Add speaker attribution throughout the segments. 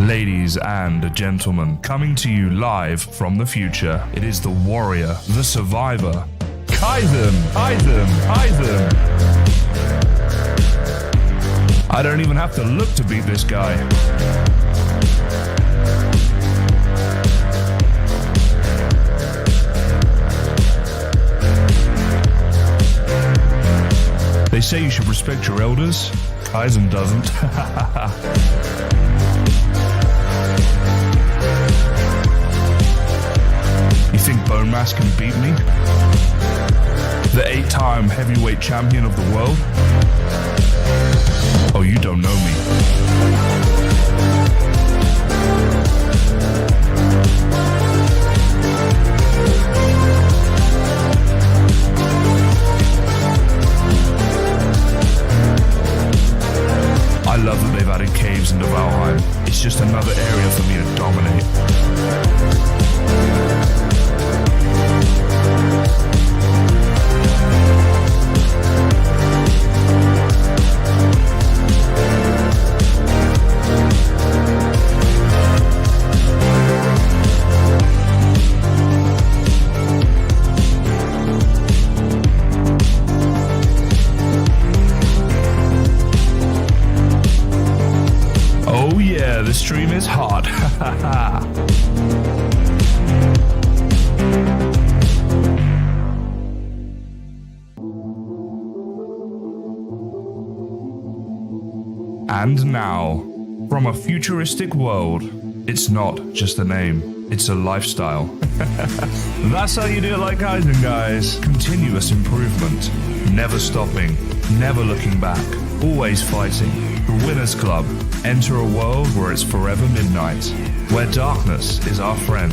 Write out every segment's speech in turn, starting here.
Speaker 1: Ladies and gentlemen, coming to you live from the future, it is the warrior, the survivor, Kysen. I don't even have to look to beat this guy. They say you should respect your elders. Kysen doesn't. You think Bone Mass can beat me? The 8-time heavyweight champion of the world? Oh, you don't know me. I love that they've added caves into Valheim. It's just another area for me to dominate. Oh yeah, the stream is hot. And now, from a futuristic world, it's not just a name, it's a lifestyle. That's how you do it like Kysen, guys. Continuous improvement, never stopping, never looking back, always fighting. The Winners Club. Enter a world where it's forever midnight, where darkness is our friend.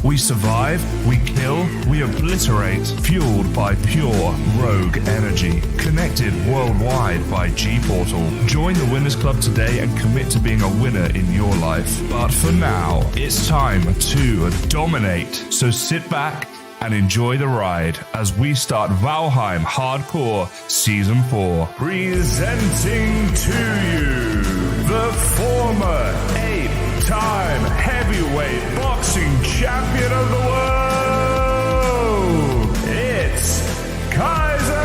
Speaker 1: We survive, we kill, we obliterate, fueled by pure rogue energy. Connected worldwide by G-Portal. Join the Winners Club today and commit to being a winner in your life. But for now, it's time to dominate. So sit back and enjoy the ride as we start Valheim Hardcore Season 4. Presenting to you the former 8-time heavyweight boxing champion of the world. It's Kysen!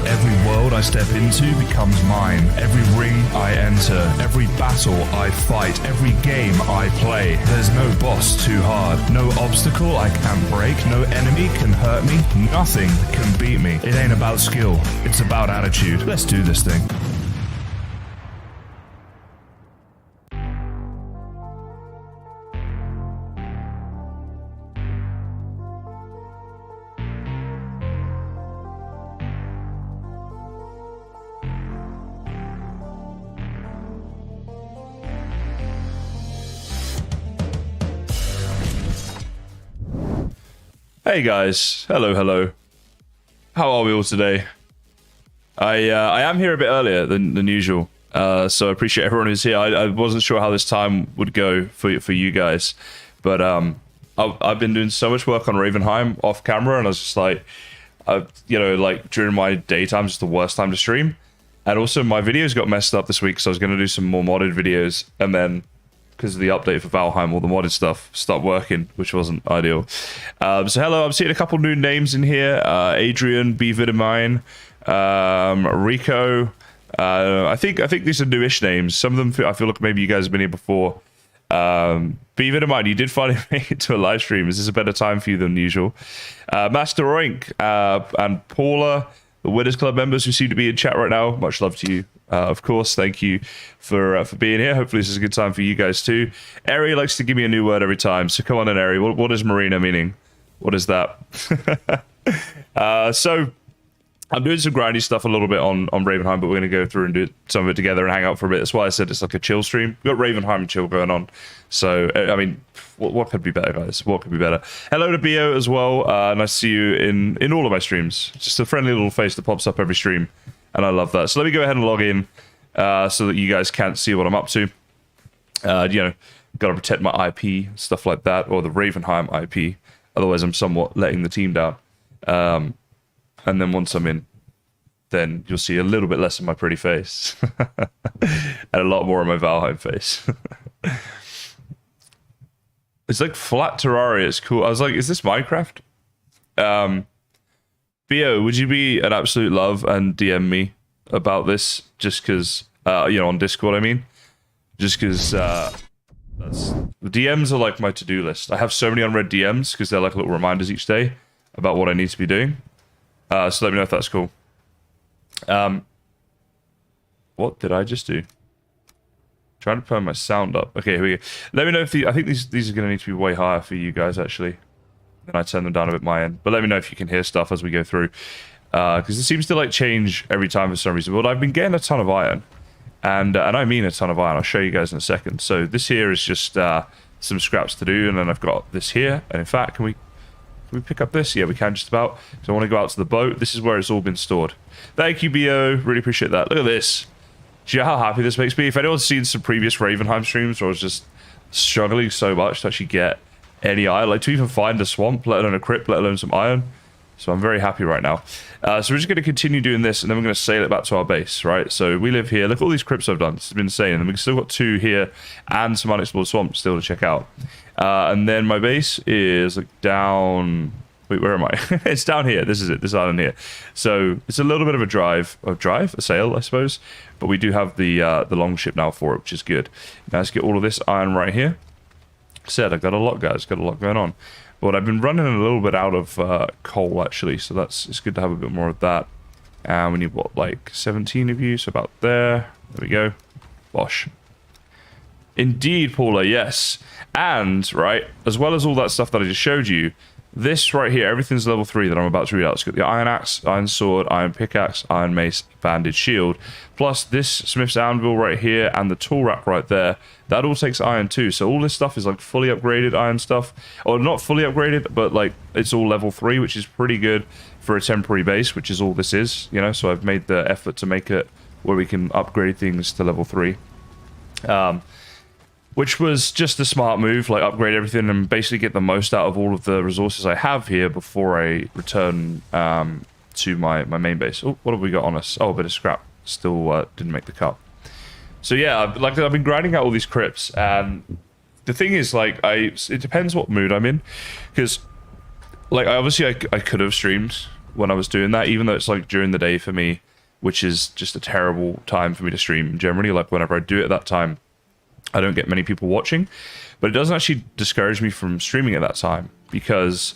Speaker 1: Every world I step into becomes mine. Every ring I enter, every battle I fight, every game I play. There's no boss too hard, no obstacle I can't break, no enemy can hurt me, nothing can beat me. It ain't about skill, it's about attitude. Let's do this thing. Hey guys, hello. How are we all today? I am here a bit earlier than usual, so I appreciate everyone who's here. I wasn't sure how this time would go for you guys, but I've been doing so much work on RavenHeim off camera, and I was just like, like during my daytime, just the worst time to stream, and also my videos got messed up this week, so I was going to do some more modded videos, and then because of the update for Valheim, all the modded stuff stopped working, which wasn't ideal. So hello, I'm seeing a couple new names in here. Adrian, VIDS, Rico. I think these are newish names. Some of them I feel like maybe you guys have been here before. VIDS, you did finally make it to a live stream. Is this a better time for you than usual? Master Oink and Paula, the Winners Club members who seem to be in chat right now. Much love to you. Of course, thank you for being here. Hopefully this is a good time for you guys too. Ari likes to give me a new word every time, so come on in, Ari. What is Marina meaning? What is that? So I'm doing some grindy stuff a little bit on RavenHeim, but we're going to go through and do some of it together and hang out for a bit. That's why I said it's like a chill stream. We've got RavenHeim and chill going on. So, I mean, what could be better, guys? What could be better? Hello to Bio as well. Nice to see you in all of my streams. Just a friendly little face that pops up every stream. And I love that. So let me go ahead and log in so that you guys can't see what I'm up to. Got to protect my IP, stuff like that, or the RavenHeim IP. Otherwise, I'm somewhat letting the team down. And then once I'm in, then you'll see a little bit less of my pretty face. And a lot more of my Valheim face. It's like flat Terraria. It's cool. I was like, is this Minecraft? Theo, would you be an absolute love and DM me about this? Just because, you know, on Discord, I mean. Just because the DMs are like my to-do list. I have so many unread DMs because they're like little reminders each day about what I need to be doing. So let me know if that's cool. What did I just do? Trying to turn my sound up. Okay, here we go. Let me know if I think these are going to need to be way higher for you guys, actually. Then I turn them down a bit my end. But let me know if you can hear stuff as we go through. Because it seems to like change every time for some reason. But I've been getting a ton of iron. And I mean a ton of iron. I'll show you guys in a second. So this here is just some scraps to do. And then I've got this here. And in fact, can we pick up this? Yeah, we can just about. So I want to go out to the boat. This is where it's all been stored. Thank you, BO. Really appreciate that. Look at this. Do you know how happy this makes me? If anyone's seen some previous RavenHeim streams where I was just struggling so much to actually get any iron, like to even find a swamp, let alone a crypt, let alone some iron. So I'm very happy right now. So we're just going to continue doing this, and then we're going to sail it back to our base, right? So we live here. Look at all these crypts I've done. This has been insane. And then we've still got 2 here and some unexplored swamps still to check out. And then my base is like down... Wait, where am I? It's down here. This is it. This island here. So it's a little bit of a sail, I suppose. But we do have the long ship now for it, which is good. Now let's get all of this iron right here. Said I've got a lot, guys. Got a lot going on. But I've been running a little bit out of coal, actually. So it's good to have a bit more of that. And we need, what, like 17 of you? So about there. There we go. Bosh. Indeed, Paula, yes. And, right, as well as all that stuff that I just showed you, this right here, everything's level 3 that I'm about to read out. It's got the iron axe, iron sword, iron pickaxe, iron mace, banded shield. Plus this smith's anvil right here and the tool rack right there. That all takes iron too. So all this stuff is like fully upgraded iron stuff. Or not fully upgraded, but like it's all level 3, which is pretty good for a temporary base, which is all this is, you know. So I've made the effort to make it where we can upgrade things to level 3. Which was just a smart move, like upgrade everything and basically get the most out of all of the resources I have here before I return to my main base. Oh, what have we got on us? Oh, a bit of scrap. Still didn't make the cut. So yeah, like I've been grinding out all these crypts, and the thing is, like, it depends what mood I'm in, because like I could have streamed when I was doing that, even though it's like during the day for me, which is just a terrible time for me to stream generally. Like whenever I do it at that time, I don't get many people watching, but it doesn't actually discourage me from streaming at that time, because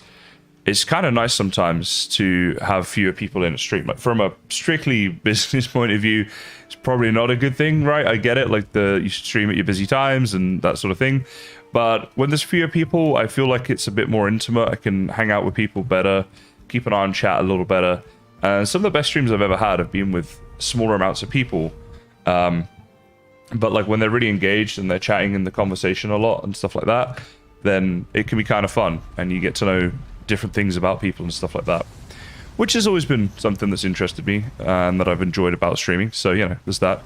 Speaker 1: it's kind of nice sometimes to have fewer people in a stream. Like from a strictly business point of view, it's probably not a good thing, right? I get it, like you should stream at your busy times and that sort of thing. But when there's fewer people, I feel like it's a bit more intimate. I can hang out with people better, keep an eye on chat a little better. And some of the best streams I've ever had have been with smaller amounts of people. But like when they're really engaged and they're chatting in the conversation a lot and stuff like that, then it can be kind of fun and you get to know different things about people and stuff like that, which has always been something that's interested me and that I've enjoyed about streaming. So, you know, there's that.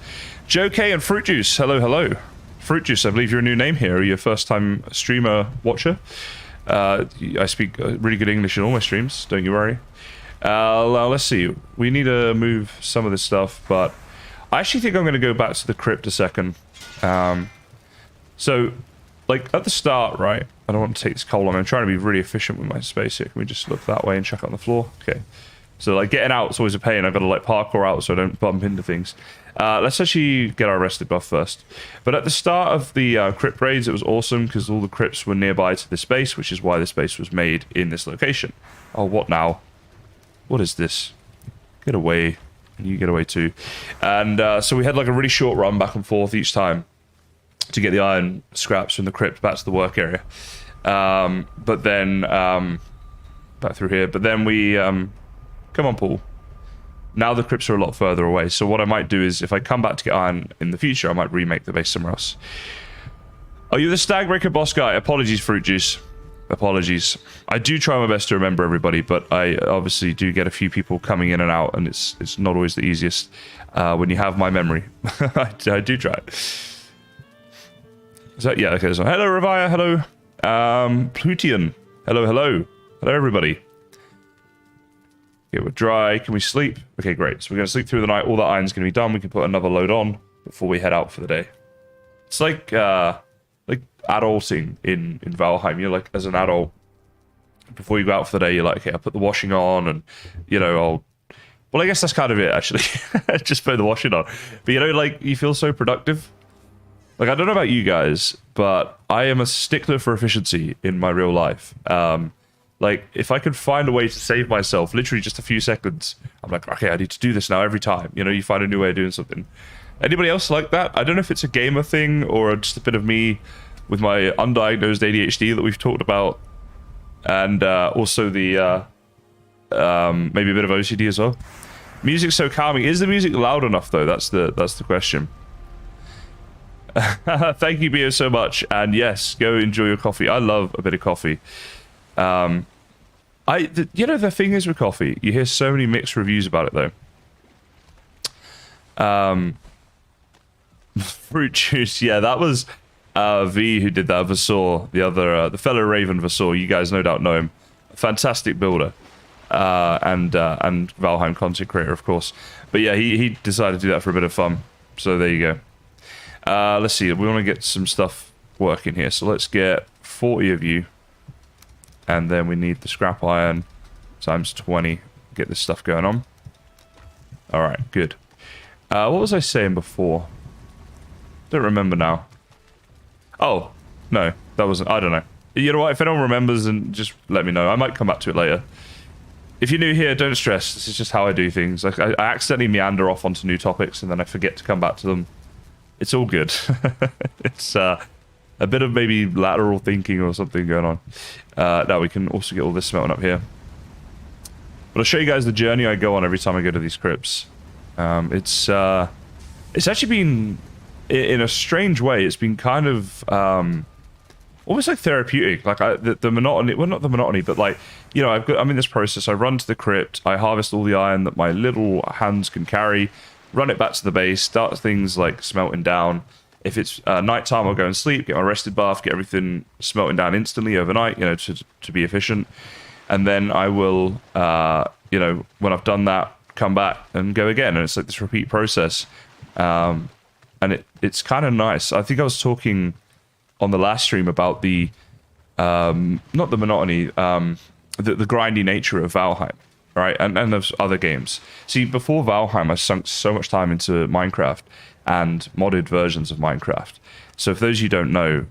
Speaker 1: Joe K and Fruit Juice, hello, hello. Fruit Juice, I believe you're a new name here. Are you a first-time streamer watcher? I speak really good English in all my streams, don't you worry. Let's see. We need to move some of this stuff, but I actually think I'm going to go back to the crypt a second. So, like, at the start, right, I don't want to take this coal on. I'm trying to be really efficient with my space here. Can we just look that way and check on the floor? Okay. So, like, getting out is always a pain. I've got to, like, parkour out so I don't bump into things. Let's actually get our rested buff first. But at the start of the crypt raids, it was awesome because all the crypts were nearby to this base, which is why this base was made in this location. Oh, what now? What is this? Get away. And you get away too. And so we had like a really short run back and forth each time to get the iron scraps from the crypt back to the work area. But then back through here. But then we come on, Paul. Now the crypts are a lot further away. So what I might do is if I come back to get iron in the future, I might remake the base somewhere else. Are you the Stagbreaker boss guy? Apologies, Fruit Juice. Apologies. I do try my best to remember everybody, but I obviously do get a few people coming in and out, and it's not always the easiest when you have my memory. I do try. Is that, yeah, okay. So, hello, Revia, hello. Plutian, hello, hello. Hello, everybody. Okay, we're dry. Can we sleep? Okay, great. So we're going to sleep through the night. All that iron's going to be done. We can put another load on before we head out for the day. It's like adulting in Valheim. You're like, as an adult, before you go out for the day, you're like, okay, I'll put the washing on and, you know, well, I guess that's kind of it, actually. Just put the washing on. But, you know, like, you feel so productive. Like, I don't know about you guys, but I am a stickler for efficiency in my real life. Like, if I could find a way to save myself, literally just a few seconds, I'm like, okay, I need to do this now every time. You know, you find a new way of doing something. Anybody else like that? I don't know if it's a gamer thing or just a bit of me with my undiagnosed ADHD that we've talked about. And also the maybe a bit of OCD as well. Music's so calming. Is the music loud enough though? That's the question. Thank you, Bio, so much. And yes, go enjoy your coffee. I love a bit of coffee. You know, the thing is with coffee, you hear so many mixed reviews about it though. Fruit juice, yeah, that was V who did that. Vasor, the other, the fellow Raven Vasor. You guys no doubt know him. Fantastic builder. And Valheim content creator, of course. But yeah, he decided to do that for a bit of fun. So there you go. Let's see. We want to get some stuff working here. So let's get 40 of you. And then we need the scrap iron times 20. Get this stuff going on. All right, good. What was I saying before? Don't remember now. Oh, no, that wasn't. I don't know. You know what? If anyone remembers, then just let me know. I might come back to it later. If you're new here, don't stress. This is just how I do things. Like I accidentally meander off onto new topics and then I forget to come back to them. It's all good. It's a bit of maybe lateral thinking or something going on. Now we can also get all this smelting up here. But I'll show you guys the journey I go on every time I go to these crypts. It's actually been, in a strange way, it's been kind of almost like therapeutic. Like the monotony, well, not the monotony, but like, you know, I'm in this process. I run to the crypt, I harvest all the iron that my little hands can carry, run it back to the base, start things like smelting down. If it's nighttime, I'll go and sleep, get my rested bath, get everything smelting down instantly overnight, you know, to be efficient. And then I will, you know, when I've done that, come back and go again. And it's like this repeat process. And it's kind of nice. I think I was talking on the last stream about the, not the monotony, the grindy nature of Valheim, right? And of other games. See, before Valheim, I sunk so much time into Minecraft and modded versions of Minecraft. So for those of you who don't know,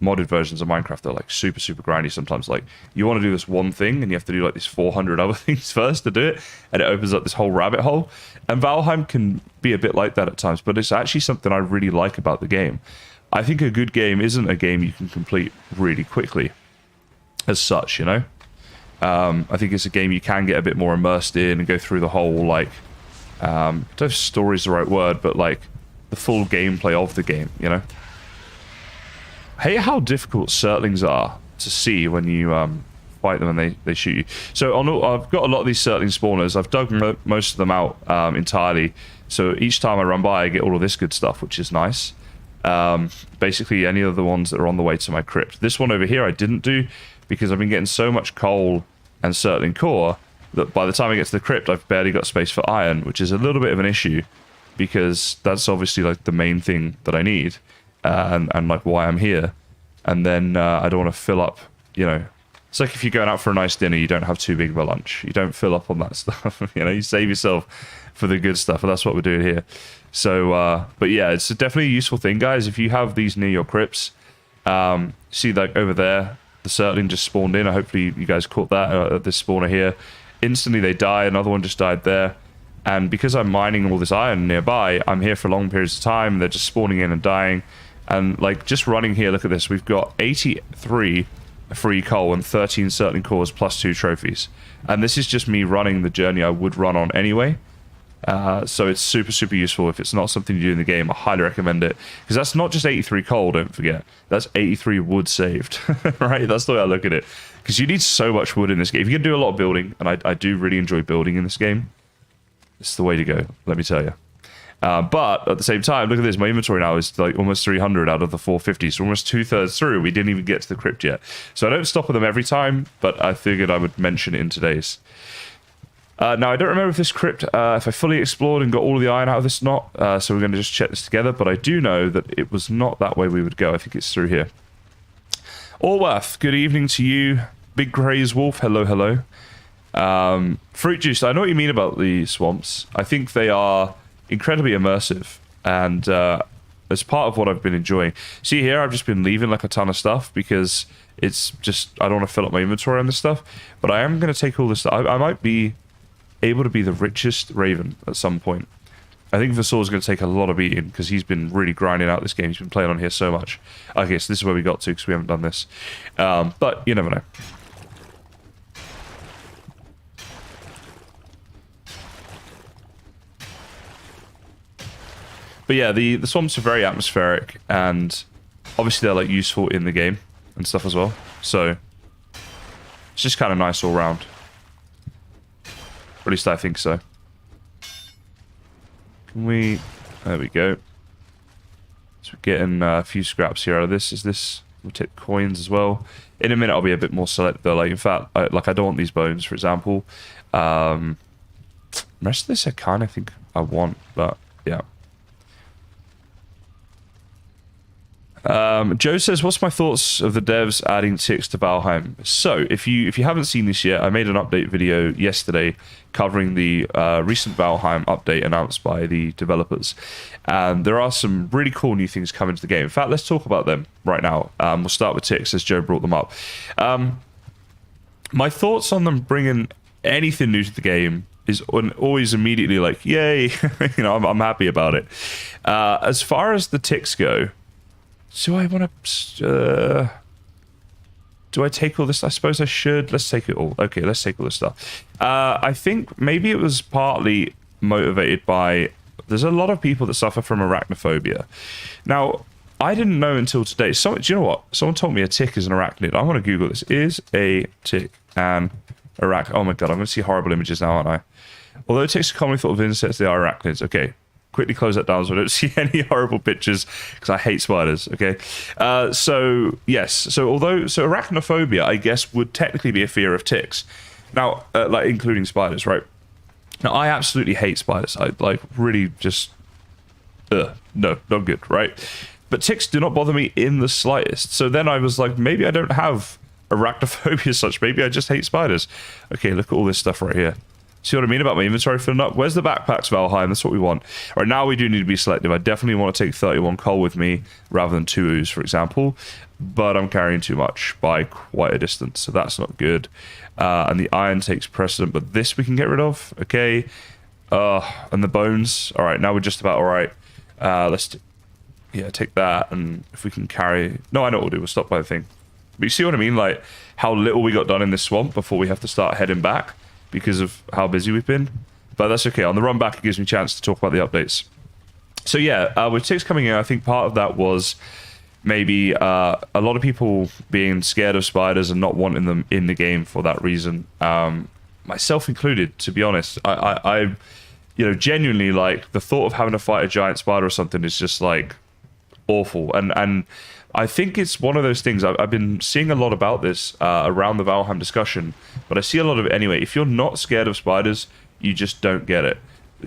Speaker 1: modded versions of Minecraft are like super grindy sometimes. Like you want to do this one thing and you have to do like these 400 other things first to do it, and it opens up this whole rabbit hole. And Valheim can be a bit like that at times, but it's actually something I really like about the game. I think a good game isn't a game you can complete really quickly as such, you know? I think it's a game you can get a bit more immersed in and go through the whole, like, I don't know if story's the right word, but like the full gameplay of the game, you know? I hate how difficult Surtlings are to see when you fight them and they shoot you. So I've got a lot of these Surtling spawners. I've dug most of them out entirely. So each time I run by, I get all of this good stuff, which is nice. Basically, any of the ones that are on the way to my crypt. This one over here I didn't do because I've been getting so much coal and Surtling core that by the time I get to the crypt, I've barely got space for iron, which is a little bit of an issue because that's obviously like the main thing that I need. And like why I'm here. And then I don't want to fill up, you know. It's like if you're going out for a nice dinner, you don't have too big of a lunch. You don't fill up on that stuff. You know, you save yourself for the good stuff. And that's what we're doing here. So, but yeah, it's definitely a useful thing, guys. If you have these near your crypts, see like over there, the Surtling just spawned in. Hopefully you guys caught that, this spawner here. Instantly they die. Another one just died there. And because I'm mining all this iron nearby, I'm here for long periods of time. They're just spawning in and dying. And like just running here, look at this. We've got 83 free coal and 13 Surtling cores plus 2 trophies. And this is just me running the journey I would run on anyway. So it's super useful. If it's not something you do in the game, I highly recommend it. Because that's not just 83 coal, don't forget. That's 83 wood saved, right? That's the way I look at it. Because you need so much wood in this game. If you can do a lot of building, and I do really enjoy building in this game, it's the way to go, let me tell you. But at the same time, look at this. My inventory now is like almost 300 out of the 450. So almost 2/3 through. We didn't even get to the crypt yet. So I don't stop with them every time, but I figured I would mention it in today's. Now, I don't remember if this crypt, if I fully explored and got all of the iron out of this or not, so we're going to just check this together, but I do know that it was not that way we would go. I think it's through here. Orworth, good evening to you. Big Graze Wolf, hello, hello. Fruit Juice, I know what you mean about the swamps. I think they are incredibly immersive, and as part of what I've been enjoying. See here, I've just been leaving like a ton of stuff because it's just, I don't want to fill up my inventory on this stuff, but I am going to take all this stuff. I might be able to be the richest Raven at some point. I think Vasor's going to take a lot of eating because he's been really grinding out this game. He's been playing on here so much. Okay, so this is where we got to because we haven't done this. But you never know. But yeah, the swamps are very atmospheric, and obviously they're like useful in the game and stuff as well. So it's just kind of nice all round. At least I think so. Can we... There we go. So we're getting a few scraps here out of this. Is this... We'll take coins as well. In a minute I'll be a bit more selective though. Like, in fact, I don't want these bones, for example. The rest of this I kind of think I want, but yeah. Joe says, what's my thoughts of the devs adding ticks to Valheim? So, if you haven't seen this yet, I made an update video yesterday covering the recent Valheim update announced by the developers. And there are some really cool new things coming to the game. In fact, let's talk about them right now. We'll start with ticks, as Joe brought them up. My thoughts on them bringing anything new to the game is always immediately like, yay, you know, I'm happy about it. As far as the ticks go, do I want to... do I take all this? I suppose I should. Let's take it all. Okay, let's take all this stuff. I think maybe it was partly motivated by... There's a lot of people that suffer from arachnophobia. Now, I didn't know until today. So, do you know what? Someone told me a tick is an arachnid. I want to Google this. Is a tick an arachnid? Oh my god, I'm going to see horrible images now, aren't I? Although ticks are commonly thought of insects, they are arachnids. Okay. Quickly close that down so I don't see any horrible pictures because I hate spiders. Okay, so yes, so arachnophobia, I guess, would technically be a fear of ticks. Now, like including spiders, right? Now, I absolutely hate spiders. I like really just, no, not good, right? But ticks do not bother me in the slightest. So then I was like, maybe I don't have arachnophobia as such. Maybe I just hate spiders. Okay, look at all this stuff right here. See what I mean about my inventory filling up? Where's the backpacks, Valheim? That's what we want. All right, now we do need to be selective. I definitely want to take 31 coal with me rather than 2 ooze, for example. But I'm carrying too much by quite a distance, so that's not good. And the iron takes precedent, but this we can get rid of. Okay. And the bones. All right, now we're just about all right. Let's take that, and if we can carry... No, I know what we'll do. We'll stop by the thing. But you see what I mean? Like, how little we got done in this swamp before we have to start heading back because of how busy we've been. But that's okay. On the run back, it gives me a chance to talk about the updates. So yeah, with ticks coming in, I think part of that was maybe a lot of people being scared of spiders and not wanting them in the game for that reason. Myself included, to be honest. I genuinely, like, the thought of having to fight a giant spider or something is just, like, awful. And I think it's one of those things. I've been seeing a lot about this around the Valheim discussion, but I see a lot of it anyway. If you're not scared of spiders, you just don't get it.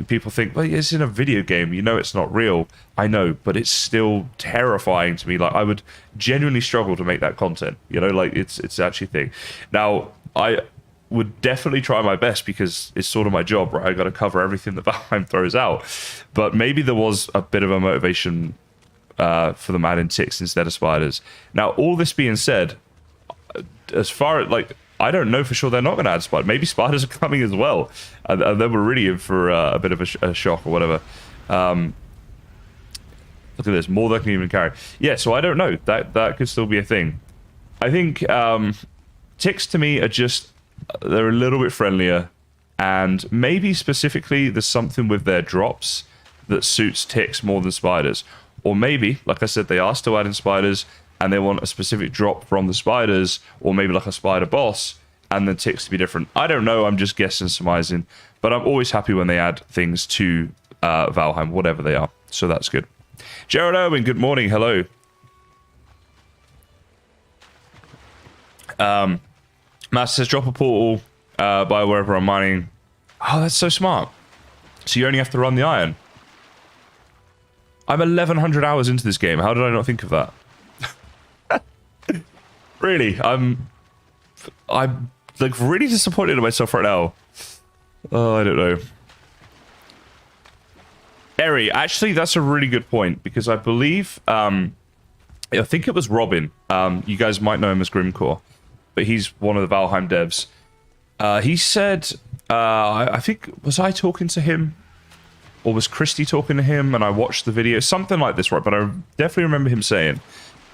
Speaker 1: People think, well, it's in a video game, you know it's not real. I know, but it's still terrifying to me. Like, I would genuinely struggle to make that content. You know, like, it's actually a thing. Now, I would definitely try my best because it's sort of my job, right? I got to cover everything that Valheim throws out. But maybe there was a bit of a motivation for them adding ticks instead of spiders. Now, all this being said, as far as, like, I don't know for sure they're not going to add spiders. Maybe spiders are coming as well, and then we're really in for a bit of a shock or whatever. Look at this, more than I can even carry. Yeah, so I don't know. That could still be a thing. I think ticks to me are just, they're a little bit friendlier, and maybe specifically there's something with their drops that suits ticks more than spiders. Or maybe, like I said, they are still adding spiders and they want a specific drop from the spiders, or maybe like a spider boss, and the ticks to be different. I don't know, I'm just guessing, surmising. But I'm always happy when they add things to Valheim, whatever they are. So that's good. Jared Owen, good morning, hello. Master says, drop a portal by wherever I'm mining. Oh, that's so smart. So you only have to run the iron. I'm 1,100 hours into this game. How did I not think of that? Really, I'm like really disappointed in myself right now. Oh, I don't know. Eri, actually, that's a really good point because I believe, I think it was Robin. You guys might know him as Grimcore, but he's one of the Valheim devs. He said, I think, was I talking to him? Or was Christy talking to him and I watched the video? Something like this, right? But I definitely remember him saying,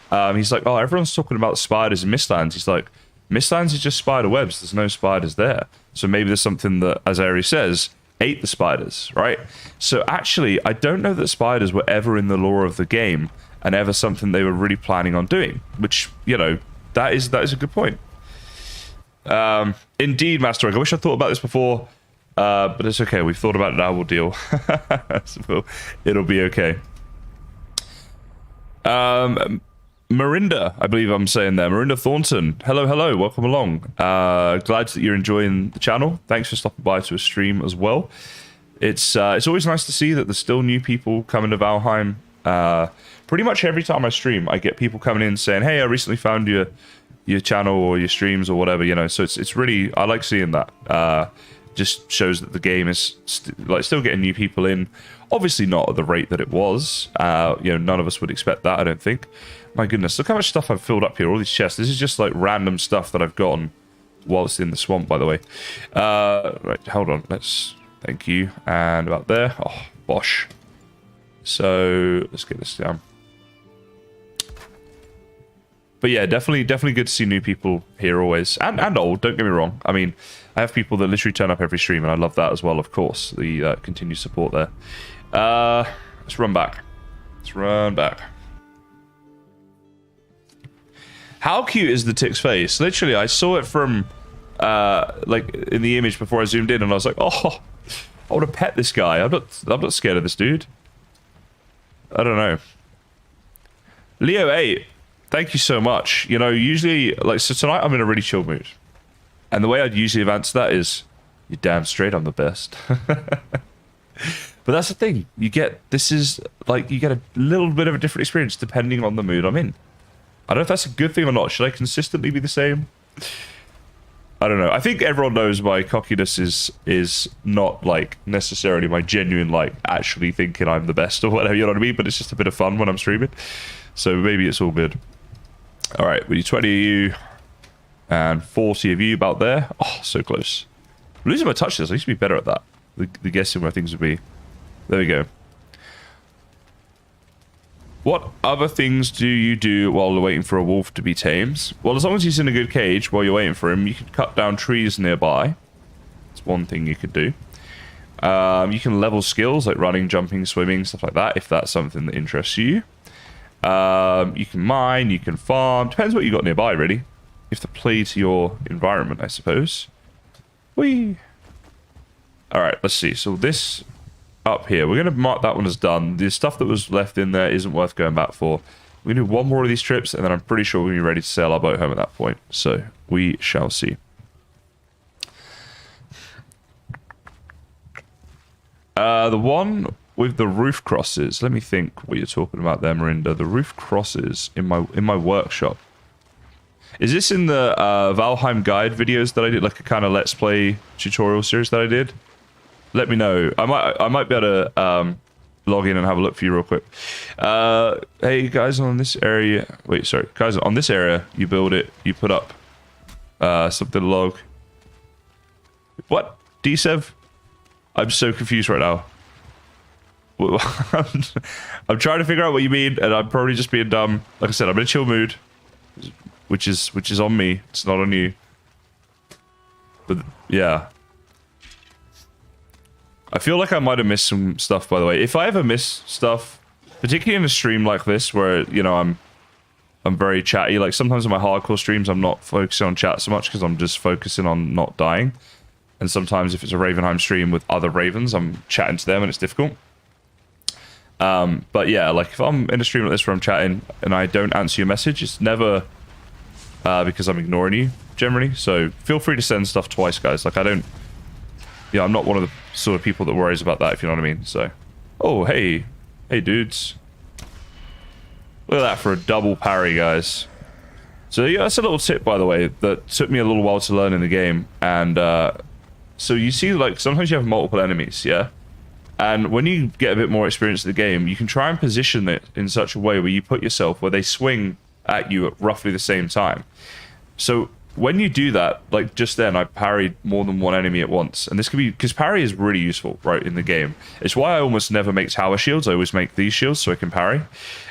Speaker 1: he's like, oh, everyone's talking about spiders in Mistlands. He's like, Mistlands is just spider webs. There's no spiders there. So maybe there's something that, as Ari says, ate the spiders, right? So actually, I don't know that spiders were ever in the lore of the game and ever something they were really planning on doing, which, you know, that is a good point. Indeed, Master, I wish I thought about this before. But it's okay. We've thought about it now. We'll deal. So it'll be okay. Marinda, I believe I'm saying there. Marinda Thornton. Hello, hello. Welcome along. Glad that you're enjoying the channel. Thanks for stopping by to a stream as well. It's always nice to see that there's still new people coming to Valheim. Pretty much every time I stream, I get people coming in saying, "Hey, I recently found your channel or your streams or whatever." You know, so it's really, I like seeing that. Just shows that the game is still getting new people in. Obviously not at the rate that it was. You know, none of us would expect that, I don't think. My goodness, look how much stuff I've filled up here. All these chests. This is just like random stuff that I've gotten whilst in the swamp, by the way. Right, hold on. Thank you. And about there. Oh, bosh. So let's get this down. But yeah, definitely good to see new people here always. And old, don't get me wrong. I mean, I have people that literally turn up every stream, and I love that as well, of course. The continued support there. Let's run back. Let's run back. How cute is the tick's face? Literally, I saw it from, like, in the image before I zoomed in, and I was like, oh, I want to pet this guy. I'm not scared of this dude. I don't know. Leo 8. Thank you so much. You know, usually, like, so tonight I'm in a really chill mood. And the way I'd usually have answered that is, you're damn straight I'm the best. But that's the thing. You get a little bit of a different experience depending on the mood I'm in. I don't know if that's a good thing or not. Should I consistently be the same? I don't know. I think everyone knows my cockiness is not, like, necessarily my genuine, like, actually thinking I'm the best or whatever, you know what I mean? But it's just a bit of fun when I'm streaming. So maybe it's all good. All right, we need 20 of you and 40 of you about there. Oh, so close. I'm losing my touches. I used to be better at that. The guessing where things would be. There we go. What other things do you do while you're waiting for a wolf to be tamed? Well, as long as he's in a good cage while you're waiting for him, you can cut down trees nearby. That's one thing you could do. You can level skills like running, jumping, swimming, stuff like that, if that's something that interests you. You can mine, you can farm. Depends what you got nearby, really. You have to play to your environment, I suppose. Whee! Alright, let's see. So this up here, we're going to mark that one as done. The stuff that was left in there isn't worth going back for. We're going to do one more of these trips, and then I'm pretty sure we'll be ready to sail our boat home at that point. So, we shall see. The one with the roof crosses. Let me think what you're talking about there, Marinda. The roof crosses in my workshop. Is this in the Valheim guide videos that I did, like a kind of let's play tutorial series that I did? Let me know. I might be able to log in and have a look for you real quick. Hey guys, on this area. Wait, sorry, guys, on this area, you build it. You put up something log. What? DSev? I'm so confused right now. I'm trying to figure out what you mean, and I'm probably just being dumb. Like I said, I'm in a chill mood, which is on me. It's not on you. But yeah, I feel like I might have missed some stuff. By the way, if I ever miss stuff, particularly in a stream like this, where you know I'm very chatty. Like sometimes in my hardcore streams, I'm not focusing on chat so much because I'm just focusing on not dying. And sometimes if it's a RavenHeim stream with other Ravens, I'm chatting to them and it's difficult. But yeah, like if I'm in a stream like this where I'm chatting and I don't answer your message, it's never because I'm ignoring you generally. So feel free to send stuff twice, guys. Like I don't yeah, I'm not one of the sort of people that worries about that, if you know what I mean. So, oh, hey dudes, look at that for a double parry, guys. So yeah, that's a little tip, by the way, that took me a little while to learn in the game. And so you see, like, sometimes you have multiple enemies, yeah? And when you get a bit more experience in the game, you can try and position it in such a way where you put yourself where they swing at you at roughly the same time. So when you do that, like just then, I parried more than one enemy at once. And this could be, because parry is really useful, right, in the game. It's why I almost never make tower shields. I always make these shields so I can parry.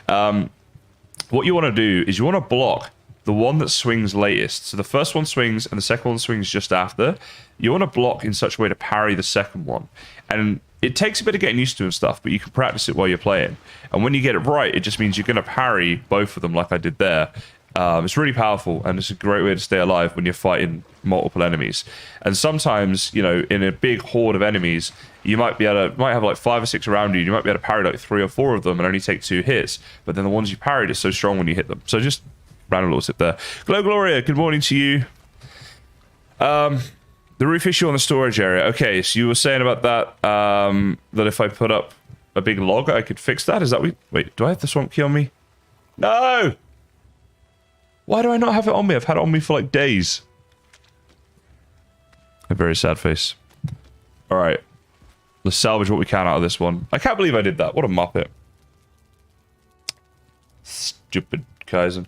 Speaker 1: What you want to do is you want to block the one that swings latest. So the first one swings and the second one swings just after. You want to block in such a way to parry the second one. And it takes a bit of getting used to and stuff, but you can practice it while you're playing. And when you get it right, it just means you're going to parry both of them like I did there. It's really powerful, and it's a great way to stay alive when you're fighting multiple enemies. And sometimes, you know, in a big horde of enemies, you might have like 5 or 6 around you. You might be able to parry like 3 or 4 of them and only take 2 hits. But then the ones you parried are so strong when you hit them. So just random little tip there. Glow Gloria, good morning to you. The roof issue on the storage area. Okay, so you were saying about that, that if I put up a big log, I could fix that? Is that wait, do I have the swamp key on me? No! Why do I not have it on me? I've had it on me for like days. A very sad face. Alright. Let's salvage what we can out of this one. I can't believe I did that. What a muppet. Stupid Kysen.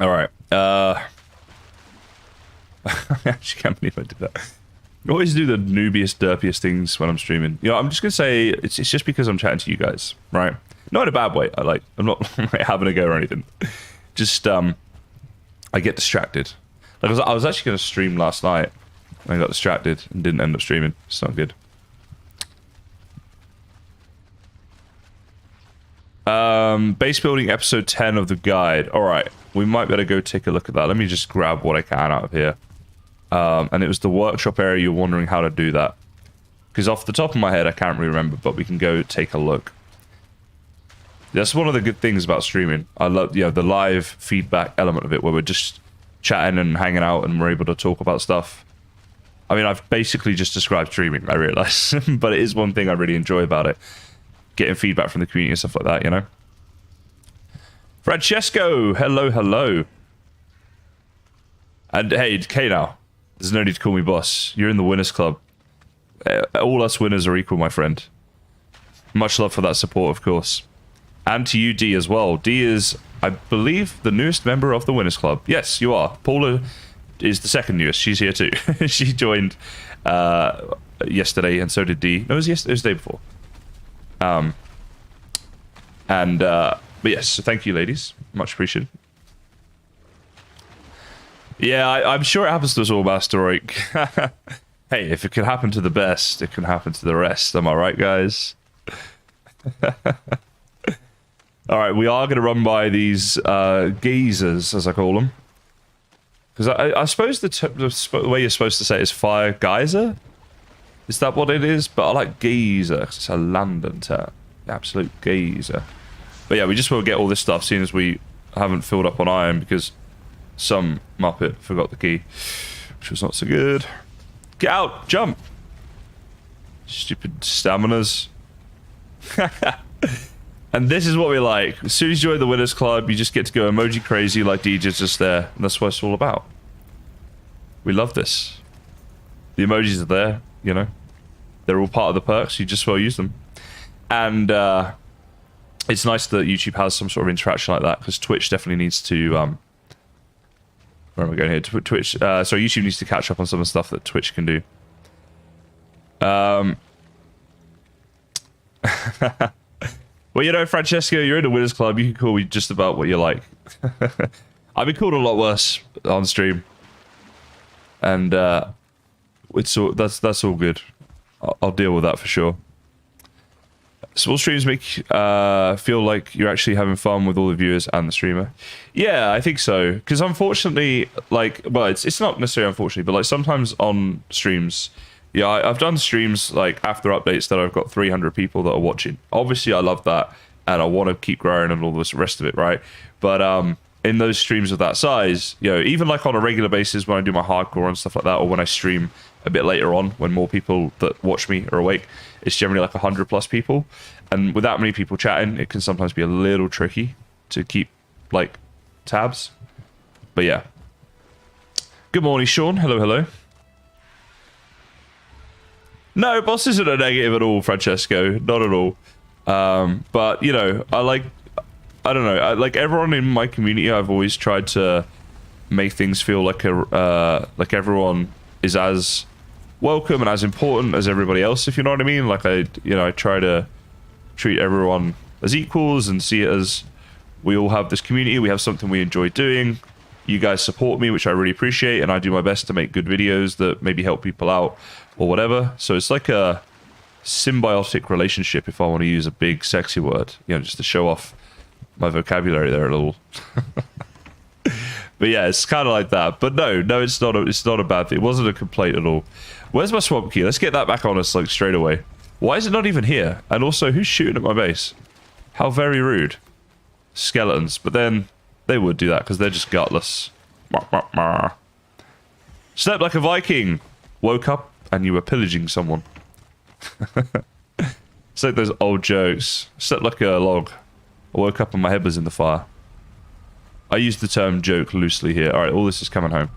Speaker 1: Alright. I actually can't believe I did that. I always do the noobiest, derpiest things when I'm streaming. You know, I'm just going to say it's just because I'm chatting to you guys, right? Not in a bad way. I'm not having a go or anything. Just, I get distracted. Like, I was actually going to stream last night. And I got distracted and didn't end up streaming. It's not good. Base building episode 10 of the guide. All right. We might better go take a look at that. Let me just grab what I can out of here. And it was the workshop area. You're wondering how to do that. Because off the top of my head, I can't really remember, but we can go take a look. That's one of the good things about streaming. I love, you know, the live feedback element of it, where we're just chatting and hanging out and we're able to talk about stuff. I mean, I've basically just described streaming, I realize. But it is one thing I really enjoy about it. Getting feedback from the community and stuff like that, you know? Francesco! Hello, hello. And hey, K-Now. There's no need to call me boss. You're in the winners club. All us winners are equal, my friend. Much love for that support, of course. And to you, D, as well. D is, I believe, the newest member of the winners club. Yes, you are. Paula is the second newest. She's here too. She joined yesterday, and so did D. No, it was yesterday. It was the day before. But yes, so thank you, ladies. Much appreciated. Yeah, I'm sure it happens to us all, Master Roik. Hey, if it can happen to the best, it can happen to the rest. Am I right, guys? All right, we are going to run by these geezers, as I call them. Because I suppose the way you're supposed to say it is fire geyser? Is that what it is? But I like geezer, 'cause it's a London term. Absolute geezer. But yeah, we just want to get all this stuff, seeing as we haven't filled up on iron, because some muppet forgot the key, which was not so good. Get out! Jump! Stupid staminas. And this is what we like. As soon as you join the winners club, you just get to go emoji crazy like DJ's just there. And that's what it's all about. We love this. The emojis are there, you know. They're all part of the perks. You just well use them. And it's nice that YouTube has some sort of interaction like that, because Twitch definitely needs to... where am I going here? Twitch... sorry, YouTube needs to catch up on some of the stuff that Twitch can do. Well, you know, Francesco, you're in the winners club. You can call me just about what you like. I've been called a lot worse on stream, and it's all, that's all good. I'll deal with that for sure. Small streams make feel like you're actually having fun with all the viewers and the streamer. Yeah, I think so. Because unfortunately, like, well, it's not necessarily unfortunately, but like sometimes on streams. Yeah, I've done streams like after updates that I've got 300 people that are watching. Obviously, I love that, and I want to keep growing and all this rest of it, right? But in those streams of that size, you know, even like on a regular basis when I do my hardcore and stuff like that, or when I stream a bit later on when more people that watch me are awake, it's generally like 100 plus people. And with that many people chatting, it can sometimes be a little tricky to keep like tabs. But yeah. Good morning, Sean. Hello, hello. No, boss isn't a negative at all, Francesco. Not at all. But, you know, I don't know. Like everyone in my community, I've always tried to make things feel like like everyone is as welcome and as important as everybody else, if you know what I mean. Like I try to treat everyone as equals and see it as we all have this community. We have something we enjoy doing. You guys support me, which I really appreciate, and I do my best to make good videos that maybe help people out or whatever. So it's like a symbiotic relationship, if I want to use a big sexy word, you know, just to show off my vocabulary there a little. But yeah, it's kind of like that. But no, it's not a bad thing. It wasn't a complaint at all. Where's my swamp key? Let's get that back on us like straight away. Why is it not even here? And also, who's shooting at my base? How very rude. Skeletons. But then they would do that because they're just gutless. Slept like a Viking. Woke up and you were pillaging someone. It's like those old jokes. Slept like a log. I woke up and my head was in the fire. I use the term joke loosely here. Alright, all this is coming home.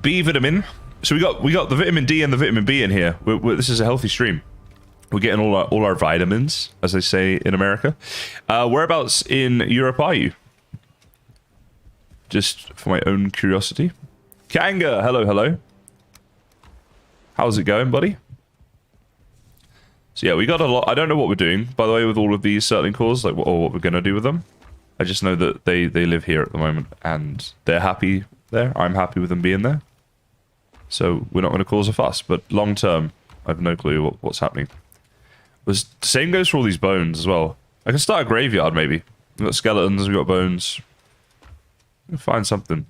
Speaker 1: B vitamin. So we got the vitamin D and the vitamin B in here. This is a healthy stream. We're getting all our vitamins, as they say in America. Whereabouts in Europe are you? Just for my own curiosity. Kanga, hello, hello. How's it going, buddy? So yeah, we got a lot. I don't know what we're doing, by the way, with all of these settling cores, like or what we're gonna do with them. I just know that they live here at the moment and they're happy there. I'm happy with them being there. So we're not going to cause a fuss, but long term, I have no clue what's happening. The same goes for all these bones as well. I can start a graveyard maybe. We've got skeletons, we've got bones. We'll find something.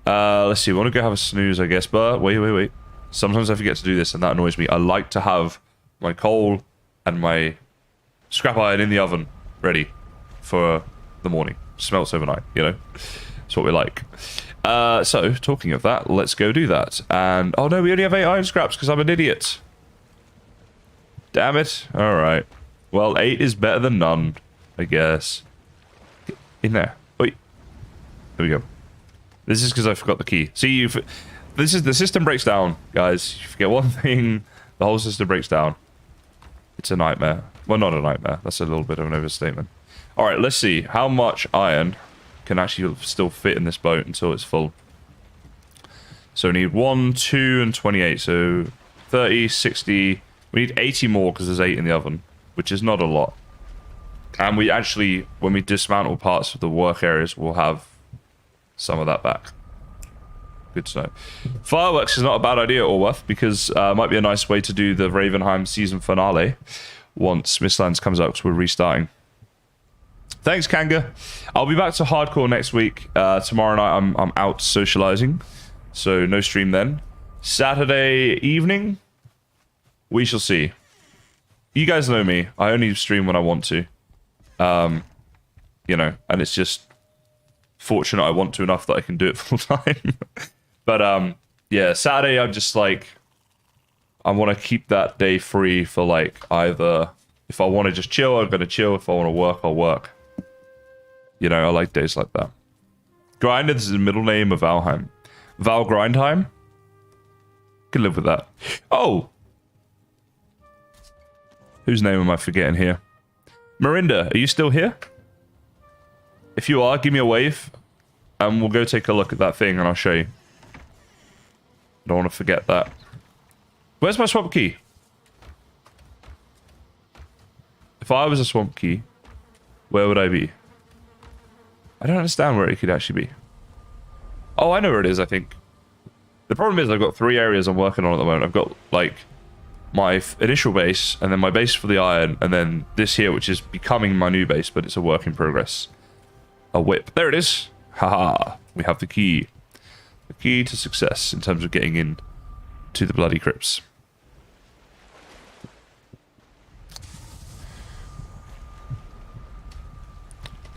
Speaker 1: Let's see, we want to go have a snooze, I guess, but wait. Sometimes I forget to do this and that annoys me. I like to have my coal and my scrap iron in the oven ready for the morning. Smelts overnight, you know? That's what we like. So, talking of that, let's go do that. And, oh no, we only have 8 iron scraps because I'm an idiot. Damn it. Alright. Well, 8 is better than none, I guess. Get in there. Wait. There we go. This is because I forgot the key. See, the system breaks down, guys. You forget one thing, the whole system breaks down. It's a nightmare. Well, not a nightmare. That's a little bit of an overstatement. Alright, let's see. How much iron can actually still fit in this boat until it's full? So we need 1, 2, and 28. So 30, 60. We need 80 more because there's 8 in the oven, which is not a lot. And we actually, when we dismantle parts of the work areas, we'll have some of that back. Good to know. Fireworks is not a bad idea, Orworth, because it might be a nice way to do the RavenHeim season finale once Mistlands comes out, because we're restarting. Thanks, Kanga. I'll be back to hardcore next week. Tomorrow night I'm out socializing, so no stream then. Saturday evening, we shall see. You guys know me. I only stream when I want to. You know, and it's just fortunate I want to enough that I can do it full time. But yeah, Saturday I'm just like, I want to keep that day free for like either, if I want to just chill, I'm going to chill. If I want to work, I'll work. You know, I like days like that. Grinder, this is the middle name of Valheim. Val Grindheim? Can live with that. Oh! Whose name am I forgetting here? Marinda, are you still here? If you are, give me a wave. And we'll go take a look at that thing and I'll show you. I don't want to forget that. Where's my swamp key? If I was a swamp key, where would I be? I don't understand where it could actually be. Oh, I know where it is, I think. The problem is I've got 3 areas I'm working on at the moment. I've got, like, my initial base, and then my base for the iron, and then this here, which is becoming my new base, but it's a work in progress. A whip. There it is. Haha. We have the key. The key to success in terms of getting in to the bloody crypts.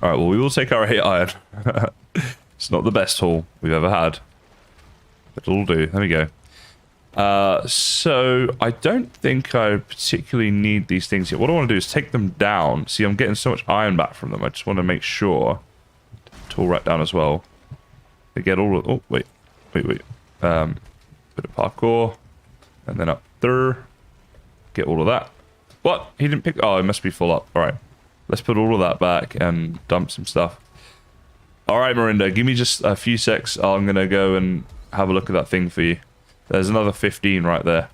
Speaker 1: All right, well, we will take our 8 iron. It's not the best haul we've ever had. But it'll do. There we go. So I don't think I particularly need these things here. What I want to do is take them down. See, I'm getting so much iron back from them. I just want to make sure. Tool rack down as well. They get all of... Oh, wait. Bit of parkour. And then up there. Get all of that. What? He didn't pick... Oh, it must be full up. All right. Let's put all of that back and dump some stuff. All right, Marinda. Give me just a few secs. I'm going to go and have a look at that thing for you. There's another 15 right there.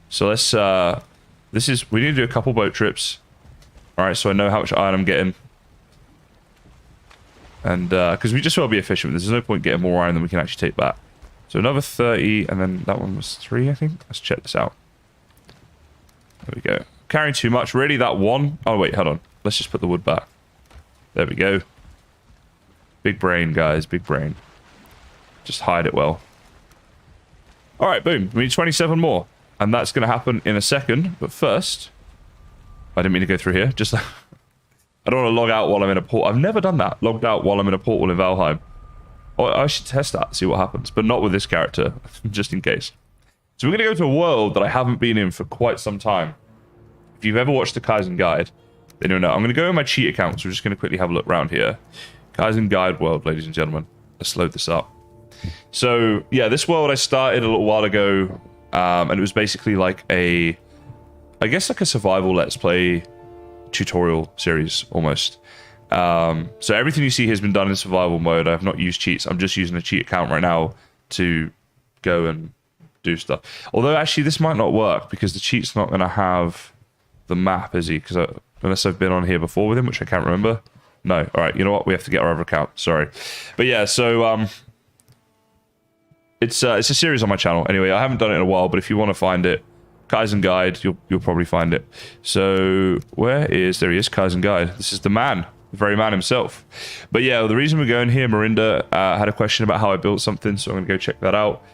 Speaker 1: So let's... We need to do a couple boat trips. All right, so I know how much iron I'm getting. And because we just want to be efficient with this. There's no point getting more iron than we can actually take back. So another 30, and then that one was 3, I think. Let's check this out. There we go. Carrying too much. Really, that one? Oh, wait, hold on. Let's just put the wood back. There we go. Big brain, guys. Big brain. Just hide it well. All right, boom. We need 27 more. And that's going to happen in a second. But first... I didn't mean to go through here. Just... I don't want to log out while I'm in a port. I've never done that. Logged out while I'm in a portal in Valheim. Oh, I should test that, see what happens. But not with this character, just in case. So we're going to go to a world that I haven't been in for quite some time. If you've ever watched the Kysen guide, then you'll know. I'm going to go in my cheat account, so we're just going to quickly have a look around here. Kysen guide world, ladies and gentlemen. Let's load this up. So, yeah, this world I started a little while ago, and it was basically like I guess like a survival let's play tutorial series almost. So everything you see has been done in survival mode. I've not used cheats. I'm just using a cheat account right now to go and do stuff. Although actually this might not work because the cheat's not going to have the map, is he? Because unless I've been on here before with him, which I can't remember. No. All right. You know what? We have to get our other account. Sorry. But yeah, so it's a series on my channel. Anyway, I haven't done it in a while, but if you want to find it, Kysen Guide, you'll probably find it. So there he is, Kysen Guide. This is the man, the very man himself. But yeah, the reason we're going here, Marinda had a question about how I built something, so I'm gonna go check that out.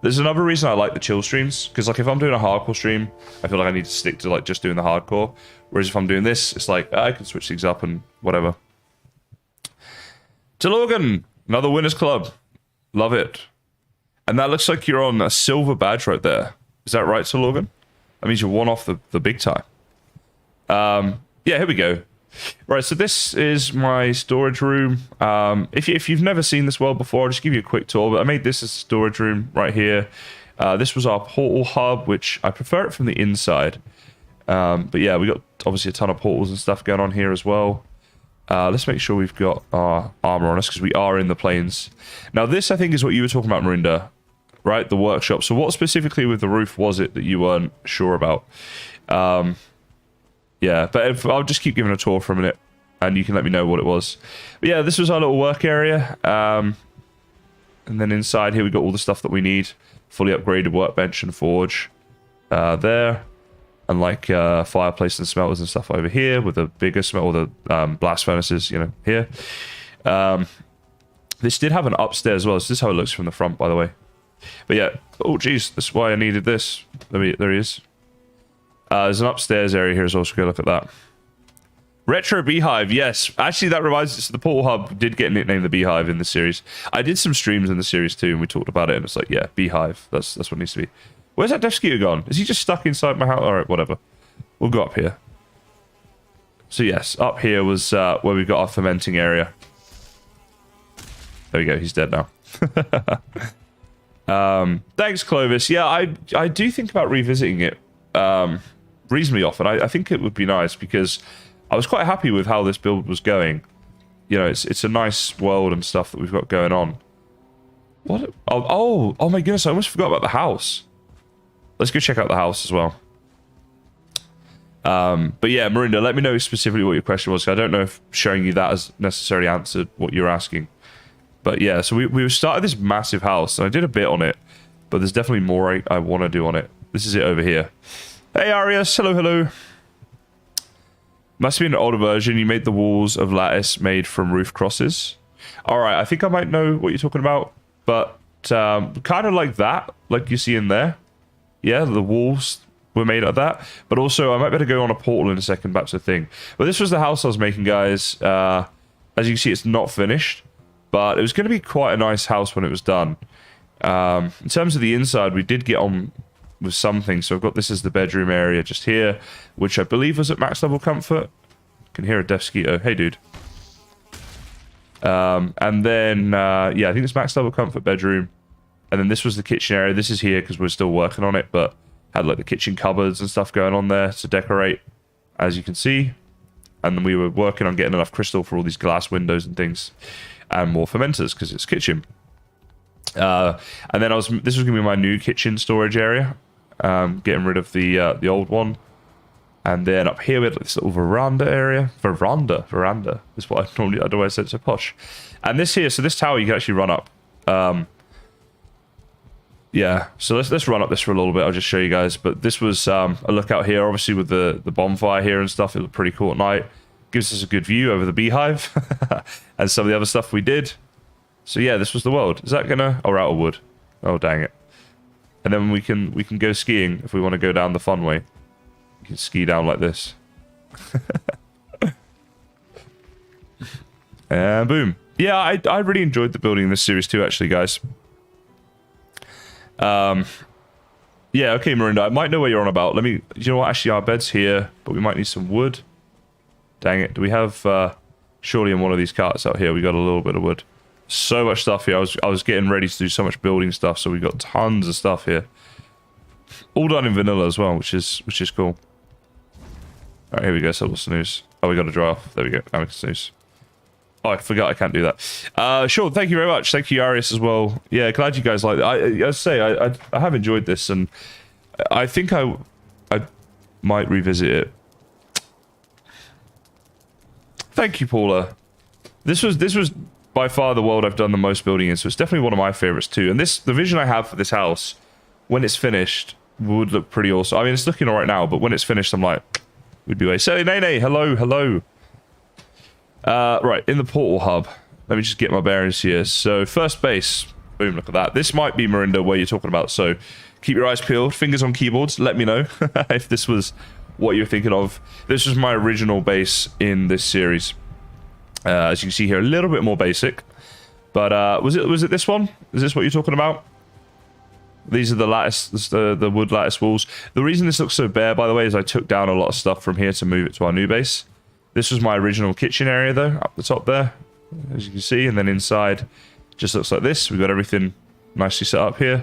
Speaker 1: There's another reason I like the chill streams, because like if I'm doing a hardcore stream, I feel like I need to stick to like just doing the hardcore. Whereas if I'm doing this, it's like I can switch things up and whatever. To Logan, another winners club, love it. And that looks like you're on a silver badge right there. Is that right, Sir Logan? That means you're one off the big time. Yeah, here we go. Right, so this is my storage room. If you've never seen this world before, I'll just give you a quick tour. But I made this as a storage room right here. This was our portal hub, which I prefer it from the inside. But yeah, we got obviously a ton of portals and stuff going on here as well. Let's make sure we've got our armor on us because we are in the plains. Now, this I think is what you were talking about, Marinda. Right, the workshop. So what specifically with the roof was it that you weren't sure about? Yeah, but I'll just keep giving a tour for a minute and you can let me know what it was. But yeah, this was our little work area. And then inside here we got all the stuff that we need. Fully upgraded workbench and forge there. And like fireplace and smelters and stuff over here with the bigger smelter, the blast furnaces, you know, here. This did have an upstairs as well. So this is how it looks from the front, by the way. But yeah, oh geez, that's why I needed this. There he is. There's an upstairs area here as well, so go look at that. Retro Beehive, yes. Actually, that reminds us, the Portal Hub did get nicknamed the Beehive in the series. I did some streams in the series too, and we talked about it, and it's like, yeah, Beehive. That's what it needs to be. Where's that Death Skeeter gone? Is he just stuck inside my house? All right, whatever. We'll go up here. So yes, up here was where we've got our fermenting area. There we go, he's dead now. Thanks, Clovis. Yeah, I do think about revisiting it reasonably often. I think it would be nice because I was quite happy with how this build was going. You know, it's a nice world and stuff that we've got going on. What? Oh my goodness, I almost forgot about the house. Let's go check out the house as well. But yeah, Marinda, let me know specifically what your question was. I don't know if showing you that has necessarily answered what you're asking. But yeah, so we started this massive house, and I did a bit on it, but there's definitely more I want to do on it. This is it over here. Hey, Arius. Hello, hello. Must be an older version. You made the walls of lattice made from roof crosses. All right, I think I might know what you're talking about, but kind of like that, like you see in there. Yeah, the walls were made like that. But also, I might better go on a portal in a second back to the thing. But this was the house I was making, guys. As you can see, it's not finished, but it was going to be quite a nice house when it was done. In terms of the inside, we did get on with some things. So I've got this as the bedroom area just here, which I believe was at max level comfort. You can hear a deaf skeeto. Hey, dude. And then, yeah, I think it's max level comfort bedroom. And then this was the kitchen area. This is here because we're still working on it, but had like the kitchen cupboards and stuff going on there to decorate, as you can see. And then we were working on getting enough crystal for all these glass windows and things, and more fermenters because it's kitchen. And then this was gonna be my new kitchen storage area, getting rid of the old one. And then up here we had like this little veranda area. Veranda is what I don't know why I said it's so posh. And this here, so this tower you can actually run up. Yeah, so let's run up this for a little bit. I'll just show you guys. But this was a lookout here, obviously with the bonfire here and stuff. It looked pretty cool at night. Gives us a good view over the beehive and some of the other stuff we did. So yeah, this was the world. Is that gonna... Oh, we're out of wood. Oh, dang it. And then we can go skiing if we want to go down the fun way. You can ski down like this. And boom. Yeah, I really enjoyed the building in this series too, actually, guys. Yeah, okay, Marinda, I might know what you're on about. You know what? Actually, our bed's here, but we might need some wood. Dang it. Do we have... surely in one of these carts out here, we got a little bit of wood. So much stuff here. I was getting ready to do so much building stuff, so we got tons of stuff here. All done in vanilla as well, which is cool. Alright, here we go. So we'll snooze. Oh, we got to dry off. There we go. Now we can snooze. Oh, I forgot I can't do that. Sure, thank you very much. Thank you, Arius, as well. Yeah, glad you guys like it. I have enjoyed this, and I think I might revisit it. Thank you, Paula. This was by far the world I've done the most building in, so it's definitely one of my favorites too. And the vision I have for this house, when it's finished, would look pretty awesome. I mean, it's looking alright now, but when it's finished, I'm like, we'd be way. Say, Nene, hello. Right, in the portal hub. Let me just get my bearings here. So, first base. Boom, look at that. This might be, Marinda, where you're talking about. So, keep your eyes peeled, fingers on keyboards. Let me know if this was what you're thinking of. This was my original base in this series. As you can see here, a little bit more basic. But was it this one? Is this what you're talking about? These are the lattice, the wood lattice walls. The reason this looks so bare, by the way, is I took down a lot of stuff from here to move it to our new base. This was my original kitchen area, though, up the top there, as you can see. And then inside, just looks like this. We've got everything nicely set up here.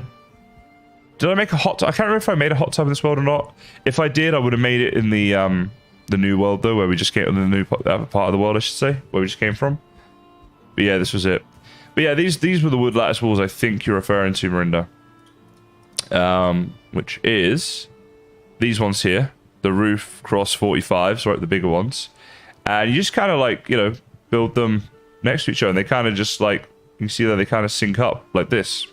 Speaker 1: Did I make a hot tub? I can't remember if I made a hot tub in this world or not. If I did, I would have made it in the new world, though, where we just came, the new part of the world, I should say, where we just came from. But yeah, this was it. But yeah, these were the wood lattice walls I think you're referring to, Marinda. Which is these ones here, the roof cross 45s, right, the bigger ones. And you just kind of like, you know, build them next to each other, and they kind of just like, you can see that they kind of sync up like this.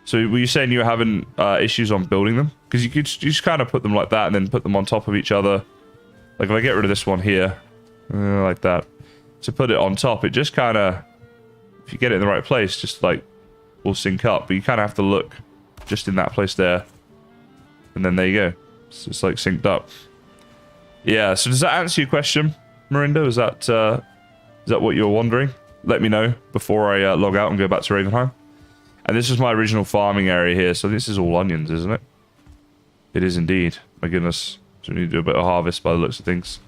Speaker 1: So were you saying you were having issues on building them? Because you just kind of put them like that and then put them on top of each other. Like if I get rid of this one here, like that, to put it on top, it just kind of, if you get it in the right place, just like will sync up. But you kind of have to look just in that place there, and then there you go. It's just like synced up. Yeah. So does that answer your question, Marinda? Is that what you were wondering? Let me know before I log out and go back to RavenHeim. And this is my original farming area here. So this is all onions, isn't it? It is indeed. My goodness. So we need to do a bit of harvest by the looks of things.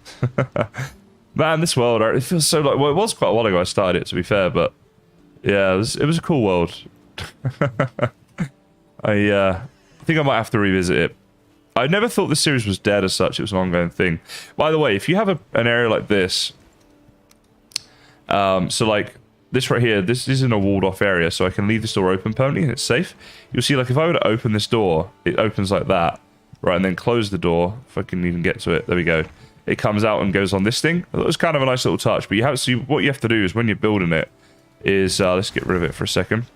Speaker 1: Man, this world, it feels so like... Well, it was quite a while ago I started it, to be fair, but... Yeah, it was a cool world. I think I might have to revisit it. I never thought this series was dead as such. It was an ongoing thing. By the way, if you have an area like this... so, like, this right here, this isn't a walled-off area, so I can leave this door open permanently and it's safe. You'll see, like, if I were to open this door, it opens like that. Right, and then close the door, if I can even get to it. There we go. It comes out and goes on this thing. It was kind of a nice little touch, but you have to, what you have to do is when you're building it is, let's get rid of it for a second.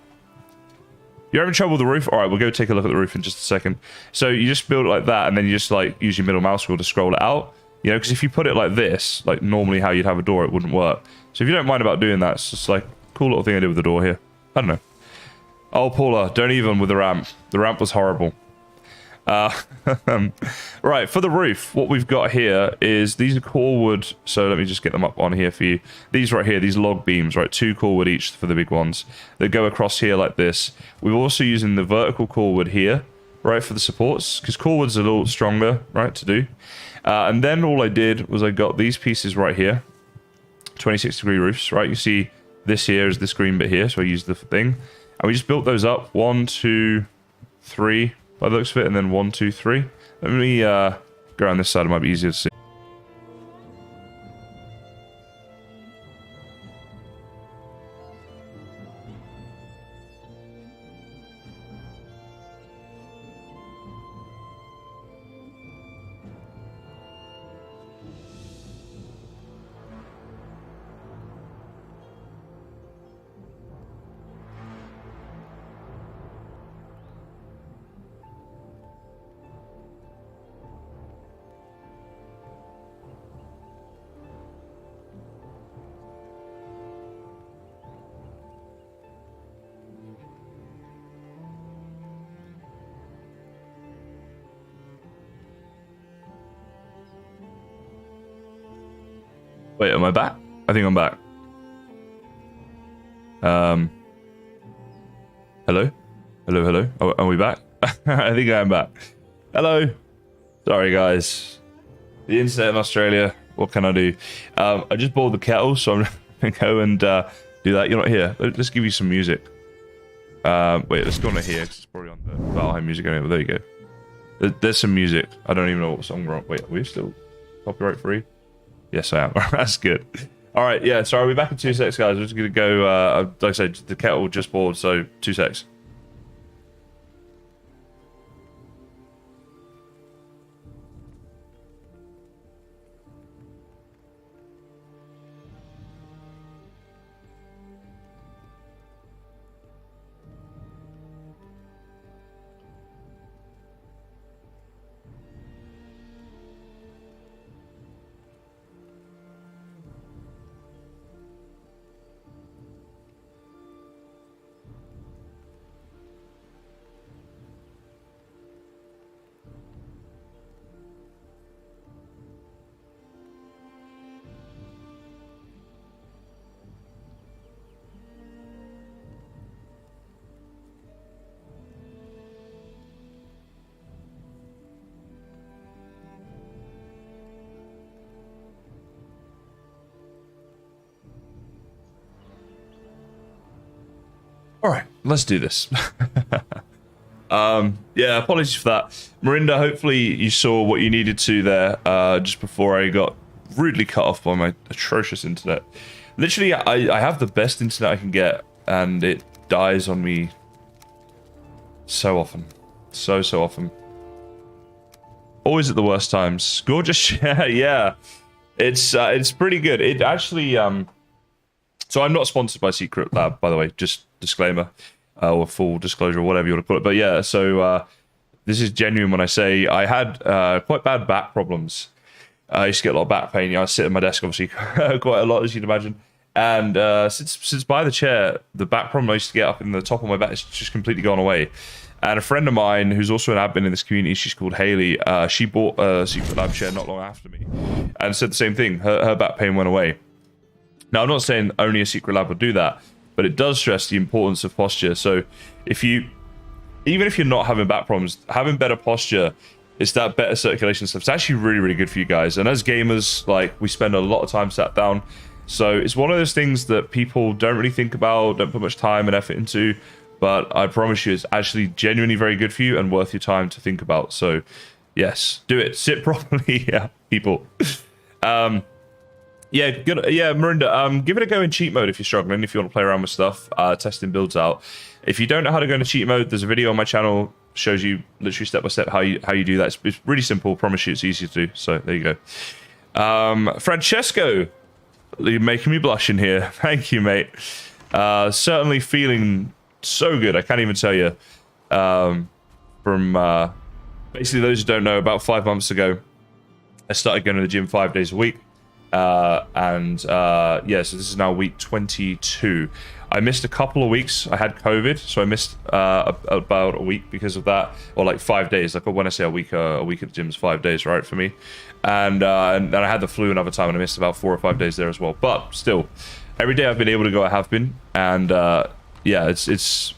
Speaker 1: You're having trouble with the roof? All right, we'll go take a look at the roof in just a second. So you just build it like that, and then you just like use your middle mouse wheel to scroll it out. You know, because if you put it like this, like normally how you'd have a door, it wouldn't work. So if you don't mind about doing that, it's just like a cool little thing I did with the door here. I don't know. Oh, Paula, don't even with the ramp. The ramp was horrible. Right, for the roof, what we've got here is these are core wood. So let me just get them up on here for you. These right here, these log beams, right, 2 core wood each for the big ones. They go across here like this. We're also using the vertical core wood here, right, for the supports, because core wood's a little stronger, right, to do. And then all I did was I got these pieces right here, 26-degree roofs, right? You see this here is this green bit here, so I used the thing. And we just built those up, 1, 2, 3, by the looks of it, and then 1, 2, 3. Let me go around this side, it might be easier to see. Wait, am I back? I think I'm back. Hello? Hello, hello? Are we back? I think I am back. Hello? Sorry, guys. The internet in Australia. What can I do? I just boiled the kettle, so I'm going to go and do that. You're not here. Let's give you some music. Wait, let's go on here, because it's probably on the Valheim music anyway. There you go. There's some music. I don't even know what song we're on. Wait, are we still copyright free? Yes, I am. That's good. All right, yeah, so I'll be back in 2 secs, guys. I'm just going to go, like I said, the kettle just boiled, so 2 secs. All right, let's do this. Yeah, apologies for that. Marinda, hopefully you saw what you needed to there just before I got rudely cut off by my atrocious internet. Literally, I have the best internet I can get, and it dies on me so often. So often. Always at the worst times. Gorgeous, yeah. It's pretty good. It actually, so I'm not sponsored by Secret Lab, by the way, just disclaimer, or full disclosure, or whatever you want to call it. But yeah, so this is genuine when I say I had quite bad back problems. I used to get a lot of back pain. You know, I sit at my desk, obviously, quite a lot, as you'd imagine. And since by the chair, the back problem I used to get up in the top of my back has just completely gone away. And a friend of mine, who's also an admin in this community, she's called Haley, she bought a Secret Lab chair not long after me, and said the same thing. Her back pain went away. Now, I'm not saying only a Secret Lab would do that, but it does stress the importance of posture. So even if you're not having back problems, having better posture is that better circulation stuff. It's actually really, really good for you guys. And as gamers, like, we spend a lot of time sat down. So it's one of those things that people don't really think about, don't put much time and effort into. But I promise you, it's actually genuinely very good for you and worth your time to think about. So yes, do it. Sit properly, yeah, people. Yeah, good. Yeah, Marinda, give it a go in cheat mode if you're struggling, if you want to play around with stuff, testing builds out. If you don't know how to go into cheat mode, there's a video on my channel, shows you literally step by step how you do that. It's really simple, promise you it's easy to do. So there you go. Francesco, you're making me blush in here. Thank you, mate. Certainly feeling so good. I can't even tell you. From basically, those who don't know, about 5 months ago, I started going to the gym 5 days a week. Yeah, so this is now week 22. I missed a couple of weeks. I had COVID, so I missed about a week because of that, or like 5 days. Like when I say a week at the gym is 5 days, right, for me. And then I had the flu another time, and I missed about 4 or 5 days there as well. But still, every day I've been able to go, I have been, and yeah, it's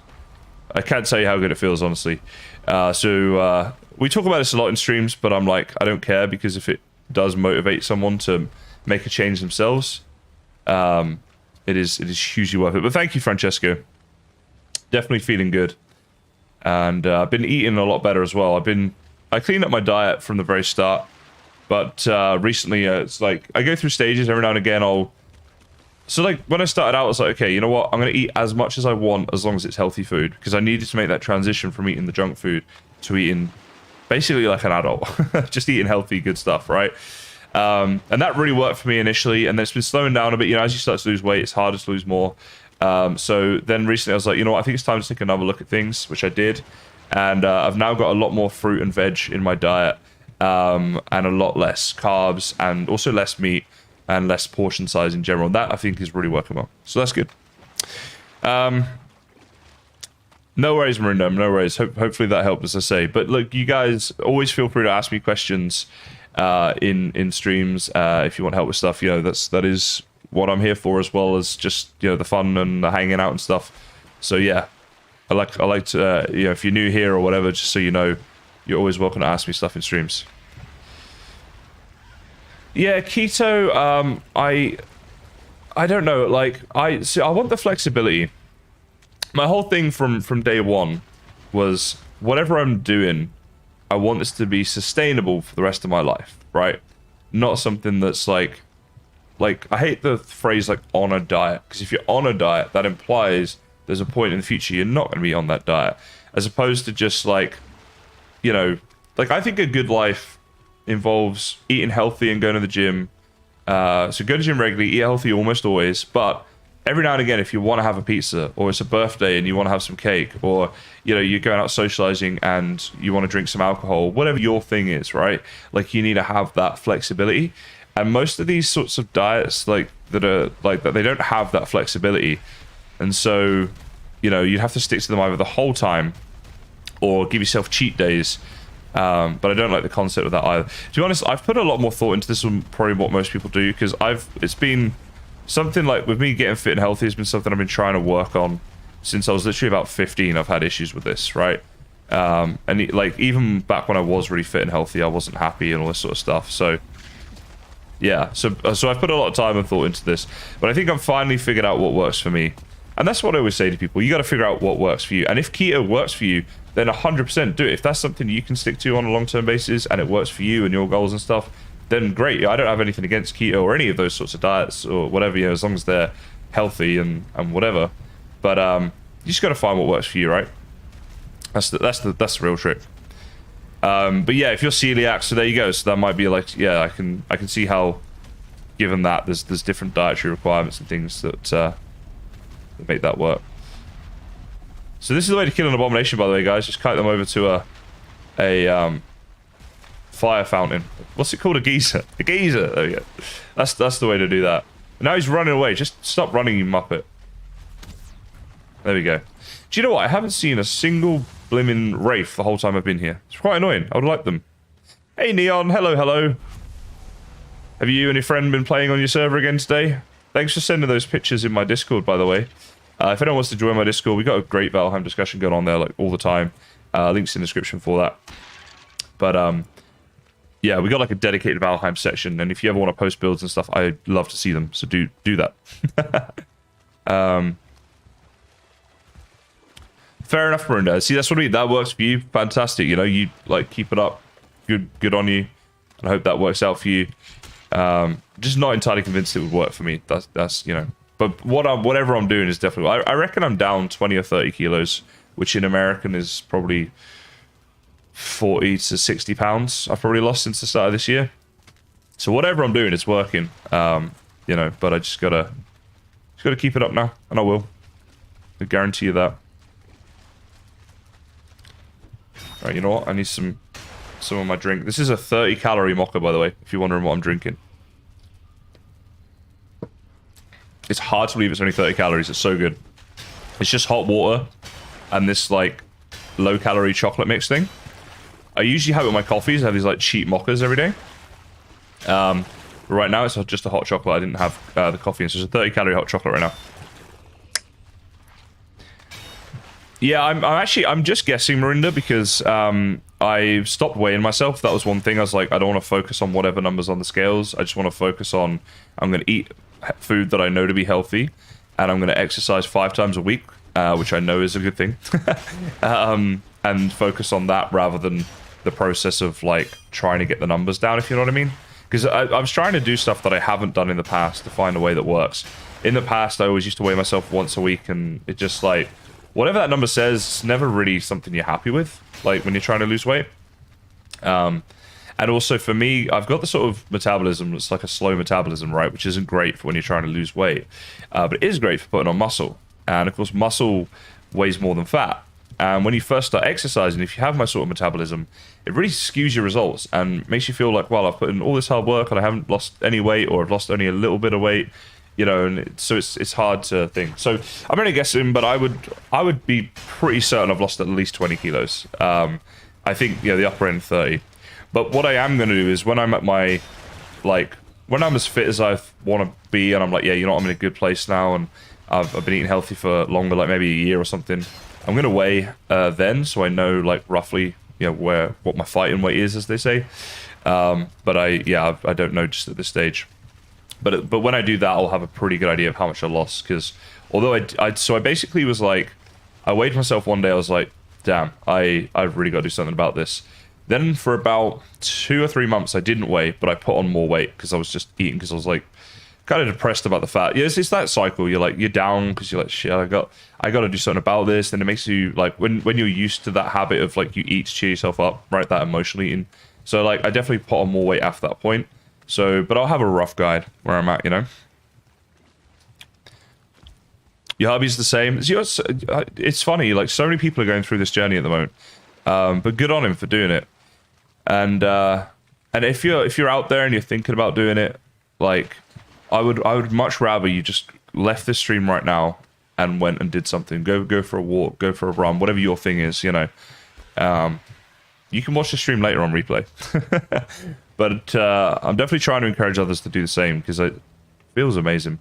Speaker 1: I can't tell you how good it feels, honestly. We talk about this a lot in streams, but I'm like, I don't care, because if it does motivate someone to make a change themselves, it is hugely worth it. But thank you, Francesco. Definitely feeling good, and I've been eating a lot better as well. I cleaned up my diet from the very start, but recently it's like I go through stages every now and again. So like when I started out, I was like, okay, you know what? I'm gonna eat as much as I want as long as it's healthy food, because I needed to make that transition from eating the junk food to eating basically like an adult, just eating healthy, good stuff, right? And that really worked for me initially, and then it's been slowing down a bit. You know, as you start to lose weight, it's harder to lose more. So then recently I was like, you know what, I think it's time to take another look at things, which I did. And I've now got a lot more fruit and veg in my diet, and a lot less carbs, and also less meat, and less portion size in general. That I think is really working well. So that's good. No worries, Marindo, no worries. Hopefully that helped, as I say. But look, you guys always feel free to ask me questions in streams if you want help with stuff. You know, that is what I'm here for, as well as just, you know, the fun and the hanging out and stuff. So yeah, I like to you know, if you're new here or whatever, just so you know, you're always welcome to ask me stuff in streams. Yeah, keto. I don't know. Like I want the flexibility. My whole thing from day one was, whatever I'm doing, I want this to be sustainable for the rest of my life, right? Not something that's like I hate the phrase like on a diet, because if you're on a diet, that implies there's a point in the future you're not going to be on that diet, as opposed to just like, you know, like I think a good life involves eating healthy and going to the gym. So go to the gym regularly, eat healthy almost always, but every now and again, if you want to have a pizza, or it's a birthday and you want to have some cake, or, you know, you're going out socializing and you want to drink some alcohol, whatever your thing is, right? Like, you need to have that flexibility. And most of these sorts of diets, like that are like that, they don't have that flexibility. And so, you know, you have to stick to them either the whole time or give yourself cheat days. But I don't like the concept of that either. To be honest, I've put a lot more thought into this than probably what most people do, because it's been something like, with me getting fit and healthy, has been something I've been trying to work on since I was literally about 15. I've had issues with this, right? And like, even back when I was really fit and healthy, I wasn't happy and all this sort of stuff. So yeah, so I've put a lot of time and thought into this, but I think I've finally figured out what works for me. And that's what I always say to people: you got to figure out what works for you. And if keto works for you, then 100% do it. If that's something you can stick to on a long-term basis and it works for you and your goals and stuff, then great. I don't have anything against keto or any of those sorts of diets or whatever, you know, as long as they're healthy and whatever. But you just got to find what works for you, right? That's the real trick. But yeah, if you're celiac, so there you go. So that might be like, yeah, I can see how, given that there's different dietary requirements and things that make that work. So this is the way to kill an abomination, by the way, guys. Just kite them over to a fire fountain. What's it called? A geyser. A geyser. There we go. That's the way to do that. And now he's running away. Just stop running, you muppet. There we go. Do you know what? I haven't seen a single blimmin' wraith the whole time I've been here. It's quite annoying. I would like them. Hey, Neon. Hello, hello. Have you and your friend been playing on your server again today? Thanks for sending those pictures in my Discord, by the way. If anyone wants to join my Discord, we've got a great Valheim discussion going on there, like, all the time. Links in the description for that. But, yeah, we got, like, a dedicated Valheim section, and if you ever want to post builds and stuff, I'd love to see them, so do that. Fair enough, Marinda. See, that's what I mean. That works for you. Fantastic. You know, you, like, keep it up. Good on you. And I hope that works out for you. Just not entirely convinced it would work for me. That's you know... But whatever I'm doing is definitely... I reckon I'm down 20 or 30 kilos, which in American is probably 40 to 60 pounds I've probably lost since the start of this year. So whatever I'm doing is working, you know, but I just gotta keep it up now, and I will. I guarantee you that. Alright, you know what? I need some of my drink. This is a 30-calorie mocha, by the way, if you're wondering what I'm drinking. hard to believe it's only 30 calories. It's so good. It's just hot water and this like low calorie chocolate mix thing. I usually have it with my coffees. I have these like cheap mochas every day. But right now it's just a hot chocolate. I didn't have the coffee, so it's a 30 calorie hot chocolate right now. Yeah, I'm just guessing, Marinda, because I stopped weighing myself. That was one thing. I was like, I don't want to focus on whatever numbers on the scales. I just want to focus on, I'm going to eat food that I know to be healthy, and I'm going to exercise 5 times a week, which I know is a good thing. And focus on that rather than the process of like trying to get the numbers down, if you know what I mean. Because I was trying to do stuff that I haven't done in the past to find a way that works. In the past, I always used to weigh myself once a week, and it just like, whatever that number says, it's never really something you're happy with, like when you're trying to lose weight. And also for me, I've got the sort of metabolism, it's like a slow metabolism, right? Which isn't great for when you're trying to lose weight, but it is great for putting on muscle. And of course, muscle weighs more than fat. And when you first start exercising, if you have my sort of metabolism, it really skews your results and makes you feel like, well, I've put in all this hard work and I haven't lost any weight, or I've lost only a little bit of weight. You know, and so it's hard to think. So I'm only guessing, but I would be pretty certain I've lost at least 20 kilos. I think, yeah, the upper end 30. But what I am going to do is when I'm at my, like, when I'm as fit as I want to be, and I'm like, yeah, you know what, I'm in a good place now, and I've been eating healthy for longer, like maybe a year or something, I'm going to weigh then, so I know, like, roughly, you know, what my fighting weight is, as they say. But I don't know just at this stage. But when I do that, I'll have a pretty good idea of how much I lost. Because although I basically was like, I weighed myself one day. I was like, damn, I've really got to do something about this. Then for about 2 or 3 months, I didn't weigh, but I put on more weight because I was just eating, because I was like kind of depressed about the fat. Yeah, it's that cycle. You're like, you're down because you're like, shit, I got to do something about this. And it makes you like, when you're used to that habit of like you eat to cheer yourself up, right? That emotional eating. So like I definitely put on more weight after that point. So, but I'll have a rough guide where I'm at, you know. Your hubby's the same. It's funny, like so many people are going through this journey at the moment. But good on him for doing it. And if you're out there and you're thinking about doing it, like I would much rather you just left this stream right now and went and did something. Go for a walk, go for a run, whatever your thing is, you know. You can watch the stream later on replay. But I'm definitely trying to encourage others to do the same, because it feels amazing.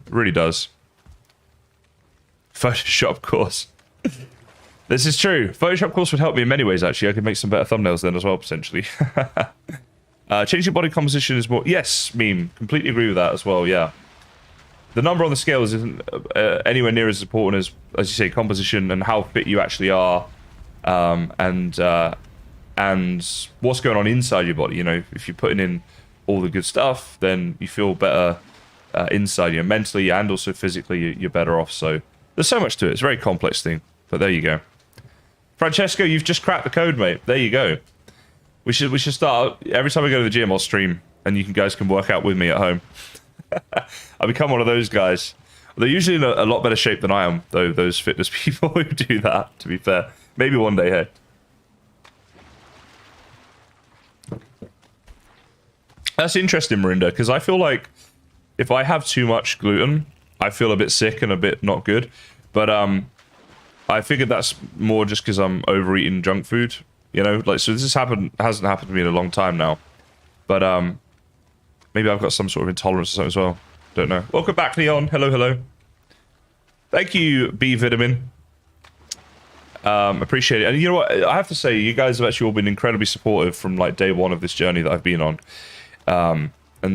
Speaker 1: It really does. Photoshop course. This is true. Photoshop course would help me in many ways, actually. I could make some better thumbnails then as well, potentially. Changing body composition is more... Yes, meme. Completely agree with that as well, yeah. The number on the scales isn't anywhere near as important as you say, composition and how fit you actually are. And what's going on inside your body. You know, if you're putting in all the good stuff, then you feel better inside. You know, mentally and also physically, you're better off. So there's so much to it. It's a very complex thing. But there you go. Francesco, you've just cracked the code, mate. There you go. We should start. Every time I go to the gym, I'll stream, and you guys can work out with me at home. I become one of those guys. They're usually in a lot better shape than I am, though. Those fitness people who do that. To be fair, maybe one day, hey. That's interesting, Marinda, because I feel like if I have too much gluten, I feel a bit sick and a bit not good. But I figured that's more just because I'm overeating junk food, you know. Like, so this hasn't happened to me in a long time now. But maybe I've got some sort of intolerance or something as well. Don't know. Welcome back, Leon. Hello, hello. Thank you, B Vitamin. Appreciate it. And you know what? I have to say, you guys have actually all been incredibly supportive from like day one of this journey that I've been on. And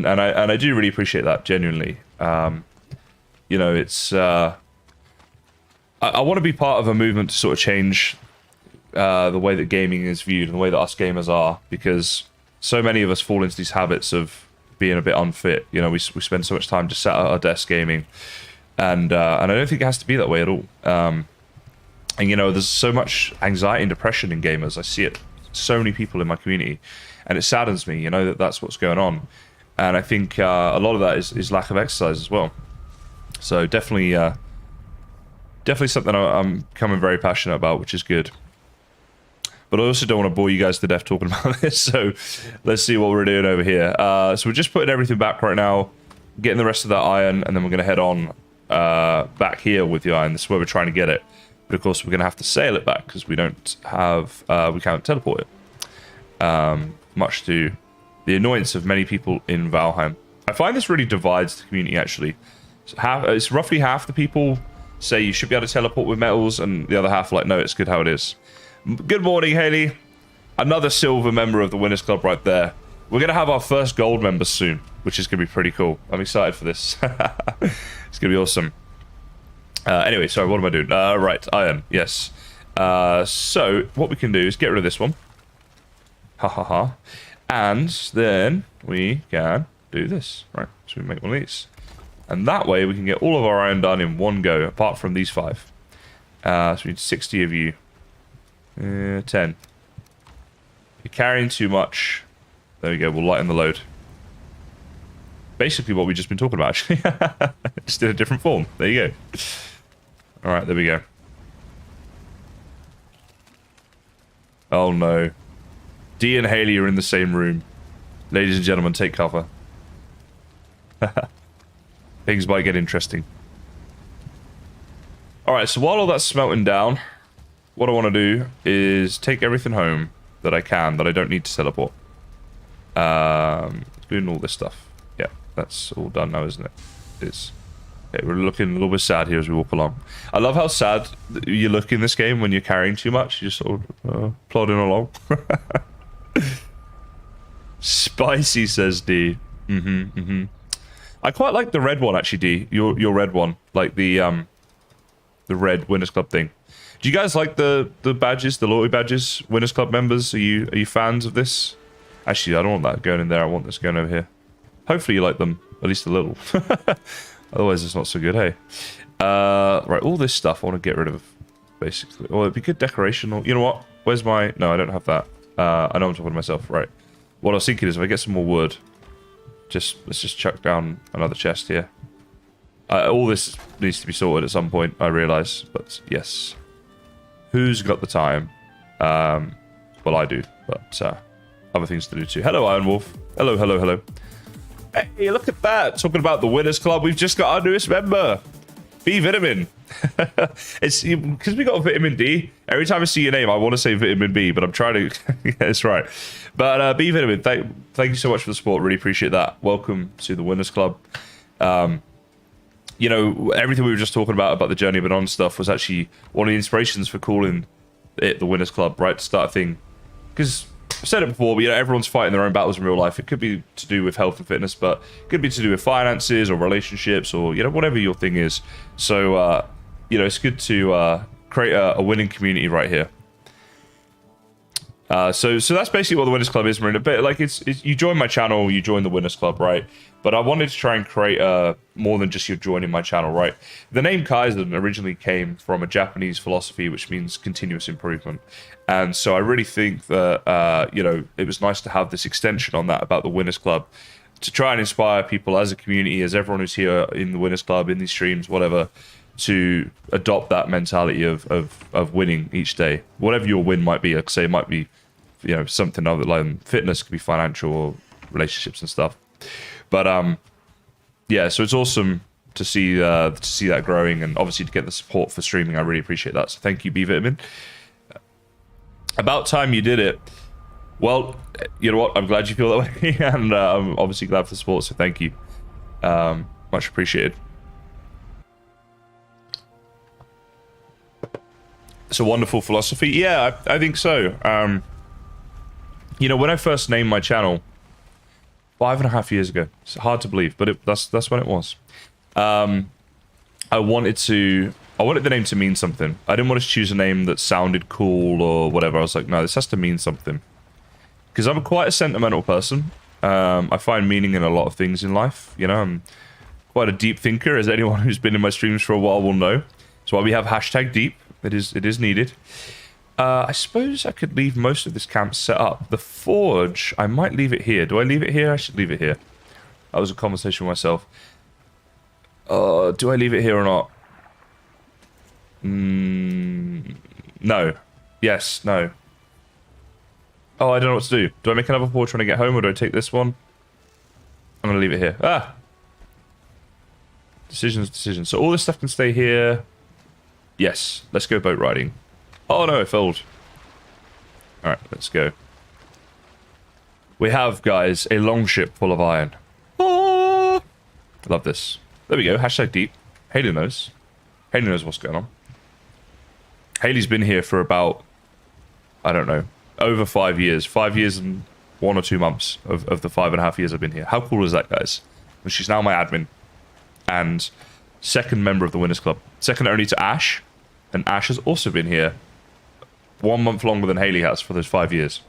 Speaker 1: I do really appreciate that, genuinely. You know, it's I want to be part of a movement to sort of change the way that gaming is viewed and the way that us gamers are, because so many of us fall into these habits of being a bit unfit. You know, we spend so much time just sat at our desk gaming, and I don't think it has to be that way at all. And you know, there's so much anxiety and depression in gamers. I see it. So many people in my community, and it saddens me, you know, that that's what's going on. And I think a lot of that is lack of exercise as well. So definitely something I'm becoming very passionate about, which is good. But I also don't want to bore you guys to death talking about this, so let's see what we're doing over here. So we're just putting everything back right now, getting the rest of that iron, and then we're going to head on back here with the iron. This is where we're trying to get it. But of course, we're going to have to sail it back because we don't have, we can't teleport it. Much to the annoyance of many people in Valheim. I find this really divides the community, actually. It's roughly half the people say you should be able to teleport with metals, and the other half are like, no, it's good how it is. Good morning, Haley. Another silver member of the Winners Club right there. We're going to have our first gold member soon, which is going to be pretty cool. I'm excited for this. It's going to be awesome. Anyway, sorry, what am I doing? Right, iron, yes. So, what we can do is get rid of this one. Ha ha ha. And then we can do this, right? So we make one of these. And that way we can get all of our iron done in one go, apart from these 5. So we need 60 of you. 10. You're carrying too much. There we go, we'll lighten the load. Basically what we've just been talking about, actually. Just in a different form. There you go. Alright, there we go. Oh no. Dee and Haley are in the same room. Ladies and gentlemen, take cover. Things might get interesting. Alright, so while all that's smelting down, what I want to do is take everything home that I can, that I don't need to teleport. Doing all this stuff. Yeah, that's all done now, isn't it? It is. Okay, we're looking a little bit sad here as we walk along. I love how sad you look in this game when you're carrying too much. You're just sort of plodding along. Spicy, says D. I quite like the red one, actually, D. Your red one. Like the red Winners Club thing. Do you guys like the badges, the loyalty badges? Winners Club members, are you fans of this? Actually, I don't want that going in there. I want this going over here. Hopefully you like them, at least a little. Otherwise, it's not so good, hey? Right, all this stuff I want to get rid of, basically. Well, it'd be good decoration. Or, you know what? Where's my... No, I don't have that. I know I'm talking to myself. Right. What I was thinking is if I get some more wood, let's just chuck down another chest here. All this needs to be sorted at some point, I realise. But, yes. Who's got the time? Well, I do, but other things to do too. Hello, Iron Wolf. Hello, hello, hello. Hey, look at that. Talking about the Winners Club, we've just got our newest member. B Vitamin. It's because we got vitamin D. Every time I see your name, I want to say vitamin B, but I'm trying to get this right. But B Vitamin, thank you so much for the support. Really appreciate that. Welcome to the Winners Club. You know, everything we were just talking about the journey but on stuff was actually one of the inspirations for calling it the Winners Club, right? To start a thing. Because I've said it before, but you know, everyone's fighting their own battles in real life. It could be to do with health and fitness, but it could be to do with finances or relationships or, you know, whatever your thing is. So, you know, it's good to create a winning community right here. So that's basically what the Winners Club is, Marina. But like, it's you join my channel, you join the Winners Club, right? But I wanted to try and create more than just you joining my channel, right? The name Kysen originally came from a Japanese philosophy, which means continuous improvement. And so I really think that, you know, it was nice to have this extension on that about the Winners Club to try and inspire people as a community, as everyone who's here in the Winners Club, in these streams, whatever, to adopt that mentality of winning each day. Whatever your win might be, like say it might be, you know, something other like fitness, could be financial or relationships and stuff. But yeah, so it's awesome to see that growing, and obviously to get the support for streaming. I really appreciate that. So thank you, B Vitamin. About time you did it. Well, you know what? I'm glad you feel that way, and I'm obviously glad for the support. So thank you, much appreciated. It's a wonderful philosophy. Yeah, I think so. You know, when I first named my channel 5.5 years ago, it's hard to believe, but that's when it was. I wanted the name to mean something. I didn't want to choose a name that sounded cool or whatever. I was like, no, this has to mean something. Because I'm quite a sentimental person. I find meaning in a lot of things in life. You know, I'm quite a deep thinker, as anyone who's been in my streams for a while will know. That's why we have #deep. It is needed. I suppose I could leave most of this camp set up. The forge, I might leave it here. Do I leave it here? I should leave it here. That was a conversation with myself. Do I leave it here or not? No. Yes, no. Oh, I don't know what to do. Do I make another forge when I get home, or do I take this one? I'm going to leave it here. Ah! Decisions. So all this stuff can stay here. Yes, let's go boat riding. Oh no, it failed. Alright, let's go. We have, guys, a longship full of iron. Oh, I love this. There we go, hashtag deep. Haley knows. Haley knows what's going on. Haley's been here for about, I don't know, over 5 years. 5 years and 1 or 2 months of the 5.5 years I've been here. How cool is that, guys? And she's now my admin. And second member of the Winners Club. Second only to Ash. And Ash has also been here 1 month longer than Haley has for those 5 years.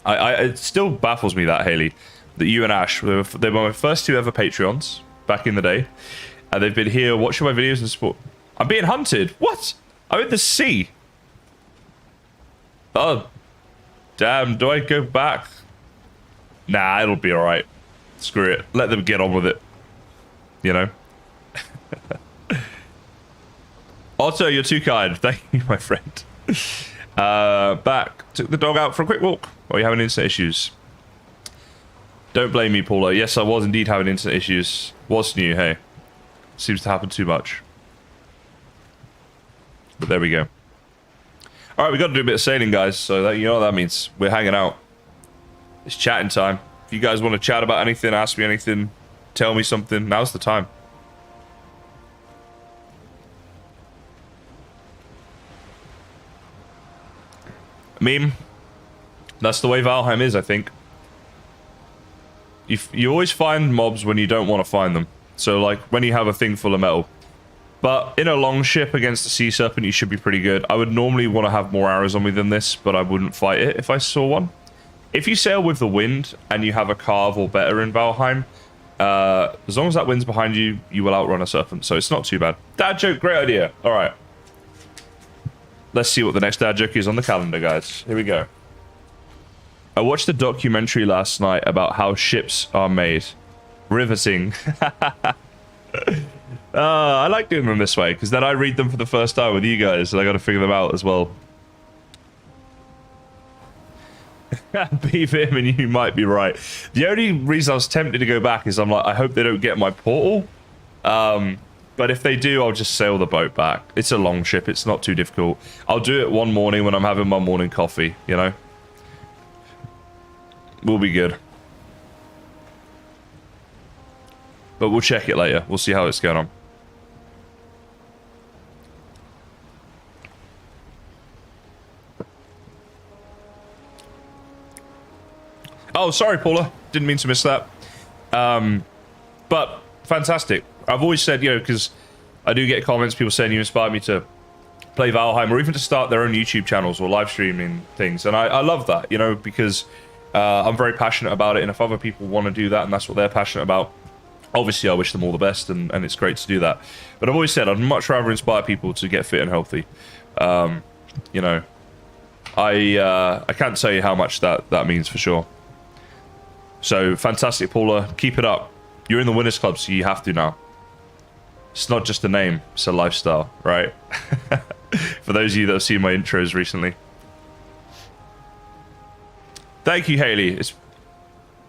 Speaker 1: It still baffles me that, Haley, that you and Ash, they were my first 2 ever Patreons back in the day. And they've been here watching my videos and support. I'm being hunted. What? I'm in the sea. Oh, damn. Do I go back? Nah, it'll be alright. Screw it. Let them get on with it. You know? Otto, you're too kind. Thank you, my friend. Back. Took the dog out for a quick walk. Are you having internet issues? Don't blame me, Paula. Yes, I was indeed having internet issues. What's new, hey? Seems to happen too much. But there we go. Alright, we got to do a bit of sailing, guys. So that, you know what that means. We're hanging out. It's chatting time. If you guys want to chat about anything, ask me anything, tell me something, now's the time. Meme. That's the way Valheim is, I think. You always find mobs when you don't want to find them. So, like, when you have a thing full of metal. But in a long ship against a sea serpent, you should be pretty good. I would normally want to have more arrows on me than this, but I wouldn't fight it if I saw one. If you sail with the wind and you have a carve or better in Valheim, as long as that wind's behind you, you will outrun a serpent. So it's not too bad. Dad joke, great idea. All right. Let's see what the next dad joke is on the calendar, guys. Here we go. I watched a documentary last night about how ships are made. Riveting. I like doing them this way, because then I read them for the first time with you guys, and I got to figure them out as well. Beef him, and you might be right. The only reason I was tempted to go back is I'm like, I hope they don't get my portal. But if they do, I'll just sail the boat back. It's a long ship. It's not too difficult. I'll do it one morning when I'm having my morning coffee, you know? We'll be good. But we'll check it later. We'll see how it's going on. Oh, sorry, Paula. Didn't mean to miss that. But fantastic. I've always said, you know, because I do get comments, people saying you inspired me to play Valheim, or even to start their own YouTube channels or live streaming things. And I love that, you know, because I'm very passionate about it. And if other people want to do that and that's what they're passionate about, obviously I wish them all the best, and it's great to do that. But I've always said I'd much rather inspire people to get fit and healthy. You know, I can't tell you how much that means for sure. So fantastic, Paula. Keep it up. You're in the Winners Club, so you have to now. It's not just a name, it's a lifestyle, right? For those of you that have seen my intros recently. Thank you, Haley.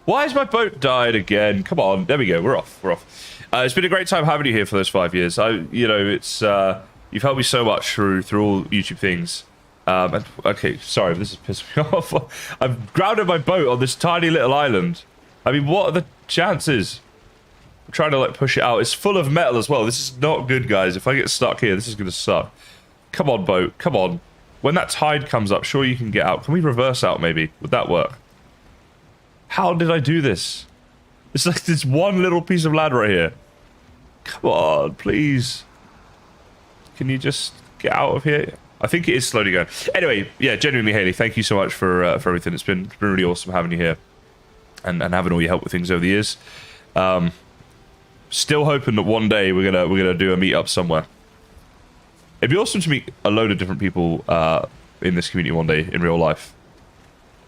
Speaker 1: Why has my boat died again? Come on, there we go. We're off. We're off. It's been a great time having you here for those 5 years. You know, it's you've helped me so much through all YouTube things. Okay, sorry, this is pissing me off. I've grounded my boat on this tiny little island. I mean, what are the chances? I'm trying to like push it out. It's full of metal as well. This is not good, guys. If I get stuck here, this is gonna suck. Come on, boat. Come on. When that tide comes up, sure you can get out. Can we reverse out, maybe? Would that work? How did I do this? It's like this one little piece of land right here. Come on, please. Can you just get out of here? I think it is slowly going. Anyway, yeah, genuinely, Haley, thank you so much for everything. It's been really awesome having you here and having all your help with things over the years. Still hoping that one day we're gonna do a meetup somewhere. It'd be awesome to meet a load of different people in this community one day in real life,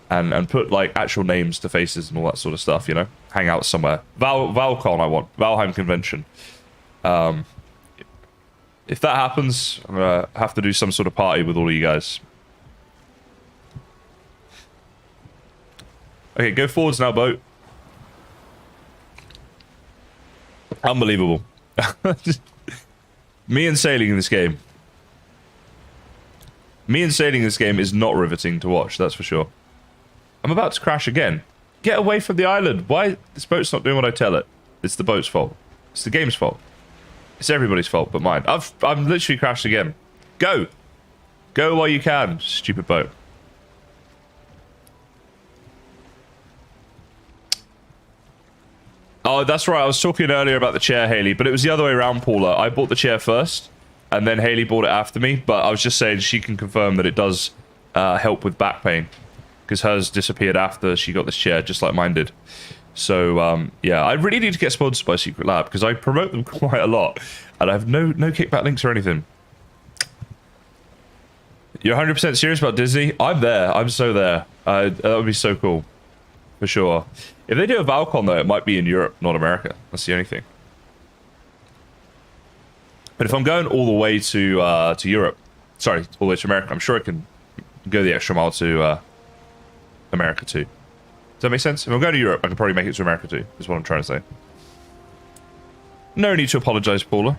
Speaker 1: and put like actual names to faces and all that sort of stuff. You know, hang out somewhere. Valcon, I want Valheim convention. If that happens, I'm gonna have to do some sort of party with all of you guys. Okay, go forwards now, boat. Unbelievable. Me and sailing in this game. Me and sailing in this game is not riveting to watch, that's for sure. I'm about to crash again. Get away from the island. Why? This boat's not doing what I tell it. It's the boat's fault. It's the game's fault. It's everybody's fault but mine. I'm literally crashed again. Go. Go while you can, stupid boat. Oh, that's right. I was talking earlier about the chair, Haley, but it was the other way around, Paula. I bought the chair first, and then Haley bought it after me, but I was just saying she can confirm that it does help with back pain, because hers disappeared after she got this chair, just like mine did. So, yeah, I really need to get sponsored by Secret Lab, because I promote them quite a lot, and I have no kickback links or anything. You're 100% serious about Disney? I'm there. I'm so there. That would be so cool. For sure. If they do a Valcon, though, it might be in Europe, not America. That's the only thing. But if I'm going all the way to Europe, sorry, all the way to America, I'm sure I can go the extra mile to America too. Does that make sense? If I'm going to Europe, I can probably make it to America too, is what I'm trying to say. No need to apologize, Paula.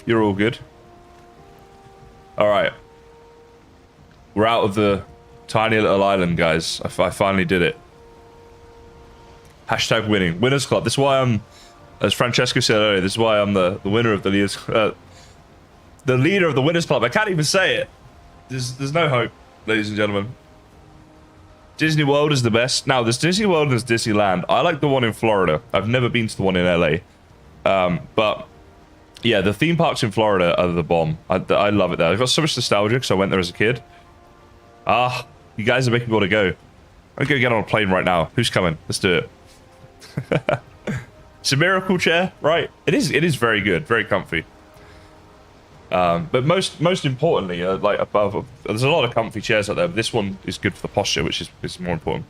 Speaker 1: You're all good. Alright. We're out of the tiny little island, guys. I finally did it. Hashtag winning. Winners Club. This is why I'm, as Francesco said earlier, this is why I'm the winner of the leaders, the leader of the Winners Club. I can't even say it. There's no hope, ladies and gentlemen. Disney World is the best. Now, there's Disney World and there's Disneyland. I like the one in Florida. I've never been to the one in LA. But, yeah, the theme parks in Florida are the bomb. I love it there. I've got so much nostalgia because I went there as a kid. Ah, you guys are making me want to go. I'm going to get on a plane right now. Who's coming? Let's do it. It's a miracle chair, right? It is very good, very comfy. But most importantly, like above, there's a lot of comfy chairs out there, but this one is good for the posture, which is more important.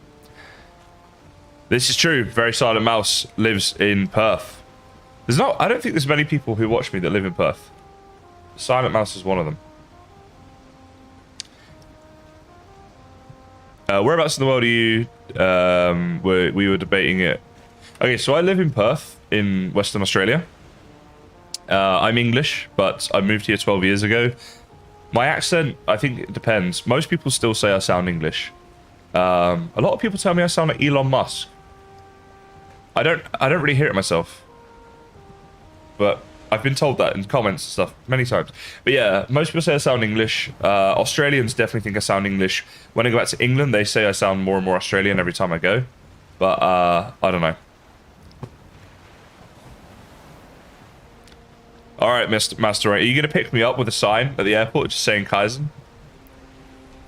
Speaker 1: This is true. Very Silent Mouse lives in Perth. I don't think there's many people who watch me that live in Perth. Silent Mouse is one of them. Whereabouts in the world are you? We were debating it. Okay, so I live in Perth in Western Australia. I'm English, but I moved here 12 years ago. My accent, I think it depends. Most people still say I sound English. A lot of people tell me I sound like Elon Musk. I don't really hear it myself. But I've been told that in comments and stuff many times. But yeah, most people say I sound English. Australians definitely think I sound English. When I go back to England, they say I sound more and more Australian every time I go. But I don't know. Alright, Mr. Master, are you going to pick me up with a sign at the airport just saying Kysen?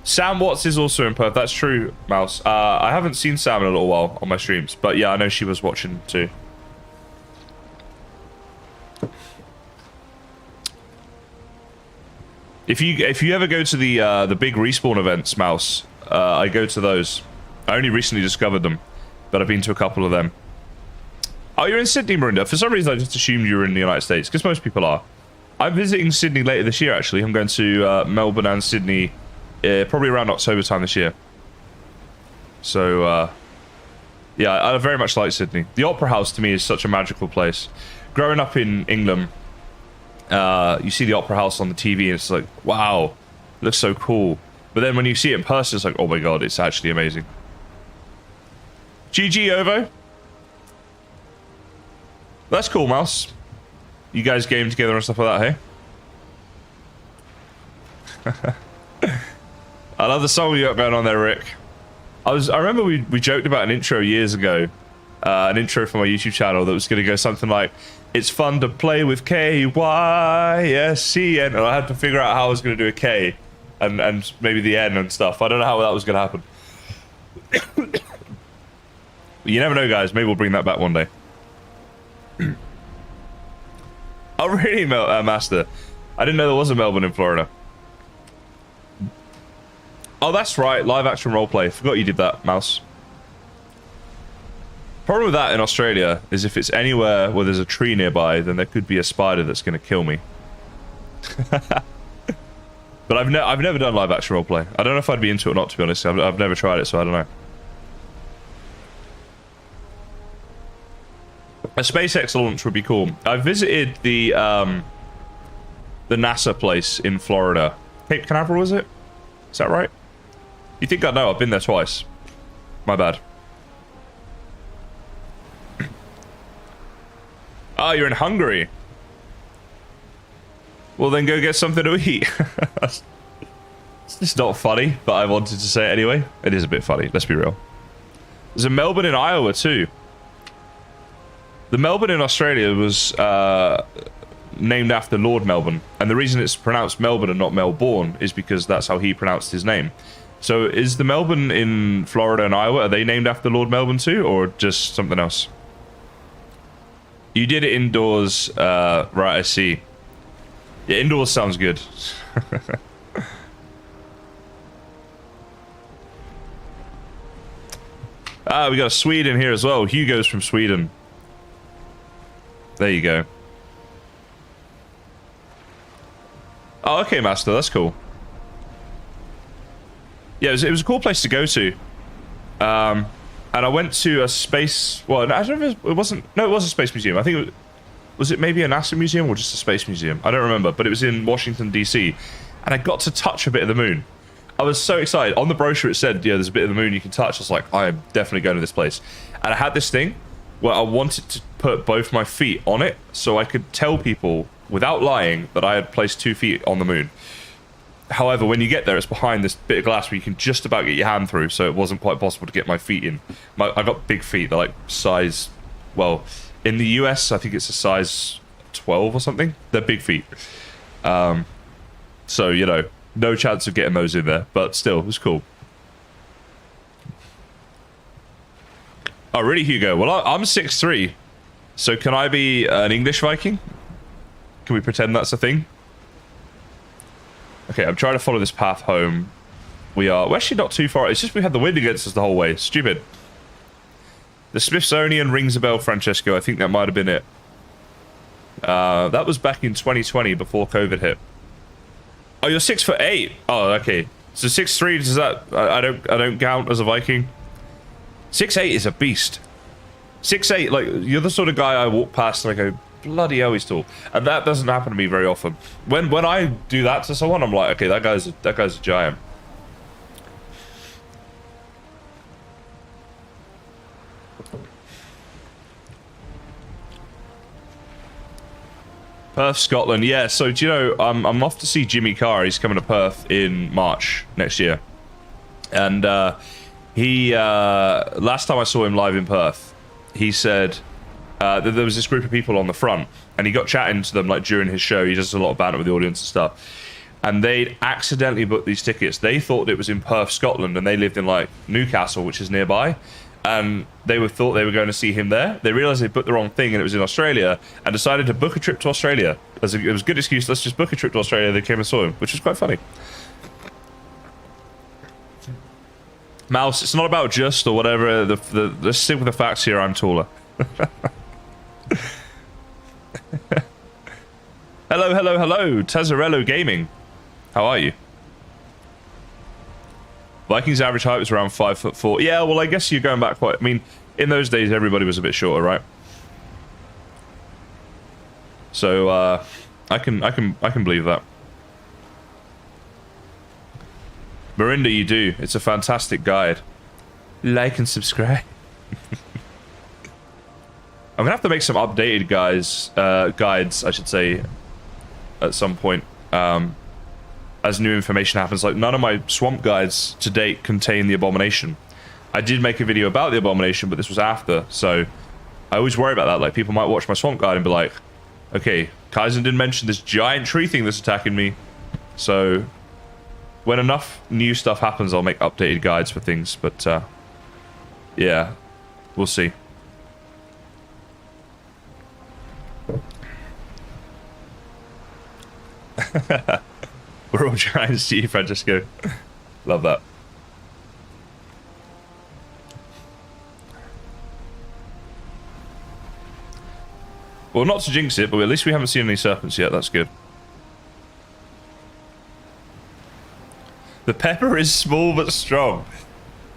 Speaker 1: Sam Watts is also in Perth. That's true, Mouse. I haven't seen Sam in a little while on my streams. But yeah, I know she was watching too. If you ever go to the big respawn events, Mouse, I go to those. I only recently discovered them, but I've been to a couple of them. Oh, you're in Sydney, Marinda. For some reason, I just assumed you were in the United States, because most people are. I'm visiting Sydney later this year, actually. I'm going to Melbourne and Sydney probably around October time this year. So, yeah, I very much like Sydney. The Opera House, to me, is such a magical place. Growing up in England, you see the Opera House on the TV, and it's like, wow, it looks so cool. But then when you see it in person, it's like, oh my god, it's actually amazing. GG, Ovo. That's cool, Mouse. You guys game together and stuff like that, hey? I love the song you got going on there, Rick. I remember we joked about an intro years ago. An intro for my YouTube channel that was going to go something like, it's fun to play with K-Y-S-E-N. And I had to figure out how I was going to do a K and maybe the N and stuff. I don't know how that was going to happen. You never know, guys. Maybe we'll bring that back one day. Oh, really, Master? I didn't know there was a Melbourne in Florida. Oh, that's right. Live action roleplay. Forgot you did that, Mouse. Problem with that in Australia is if it's anywhere where there's a tree nearby, then there could be a spider that's going to kill me. But I've never done live action roleplay. I don't know if I'd be into it or not, to be honest. I've never tried it, so I don't know. A SpaceX launch would be cool. I visited the NASA place in Florida. Cape Canaveral, was it? Is that right? You think I know? I've been there twice. My bad. Oh, you're in Hungary. Well, then go get something to eat. It's just not funny, but I wanted to say it anyway. It is a bit funny, let's be real. There's a Melbourne in Iowa, too. The Melbourne in Australia was named after Lord Melbourne. And the reason it's pronounced Melbourne and not Melbourne is because that's how he pronounced his name. So is the Melbourne in Florida and Iowa, are they named after Lord Melbourne too, or just something else? You did it indoors, right, I see. Yeah, indoors sounds good. Ah, we got a Swede in here as well. Hugo's from Sweden. There you go. Oh, okay, Master, that's cool. Yeah, it was a cool place to go to. And I went to a space... Well, I don't know if it wasn't... No, it was a space museum. I think it was it maybe a NASA museum or just a space museum? I don't remember, but it was in Washington, D.C. And I got to touch a bit of the moon. I was so excited. On the brochure, it said, yeah, there's a bit of the moon you can touch. I was like, I am definitely going to this place. And I had this thing where I wanted to put both my feet on it so I could tell people, without lying, that I had placed 2 feet on the moon. However, when you get there, it's behind this bit of glass where you can just about get your hand through, so it wasn't quite possible to get my feet in. I got big feet. They're like size... Well, in the US, I think it's a size 12 or something. They're big feet. So, you know, no chance of getting those in there, but still, it was cool. Oh, really, Hugo? Well, I'm 6'3", so can I be an English Viking? Can we pretend that's a thing? Okay, I'm trying to follow this path home. We're actually not too far. It's just we had the wind against us the whole way. Stupid. The Smithsonian rings a bell, Francesco. I think that might have been it. That was back in 2020 before COVID hit. Oh, you're 6'8". Oh, okay. So 6'3", does that... I don't count as a Viking. 6'8" is a beast. 6'8", like, you're the sort of guy I walk past and I go, bloody hell, he's tall. And that doesn't happen to me very often. When I do that to someone, I'm like, okay, that guy's a giant. Perth, Scotland. Yeah, so do you know, I'm off to see Jimmy Carr. He's coming to Perth in March next year. And he last time I saw him live in Perth, he said that there was this group of people on the front, and he got chatting to them like during his show. He does a lot of banter with the audience and stuff. And they'd accidentally booked these tickets. They thought it was in Perth, Scotland, and they lived in like Newcastle, which is nearby. And they thought they were going to see him there. They realized they booked the wrong thing and it was in Australia, and decided to book a trip to Australia. It was a good excuse. Let's just book a trip to Australia. They came and saw him, which was quite funny. Mouse, it's not about just or whatever. Let's stick with the facts here. I'm taller. Hello, Tazarello Gaming. How are you? Vikings' average height was around 5'4". Yeah, well, I guess you're going back quite... I mean, in those days, everybody was a bit shorter, right? So, I can believe that. Marinda, you do. It's a fantastic guide. Like and subscribe. I'm gonna have to make some updated guides, I should say, at some point. As new information happens. Like, none of my swamp guides to date contain the abomination. I did make a video about the abomination, but this was after, so I always worry about that. Like, people might watch my swamp guide and be like, okay, Kysen didn't mention this giant tree thing that's attacking me. So when enough new stuff happens, I'll make updated guides for things, but yeah, we'll see. We're all trying to see you, Francesco. Love that. Well, not to jinx it, but at least we haven't seen any serpents yet. That's good. The pepper is small but strong.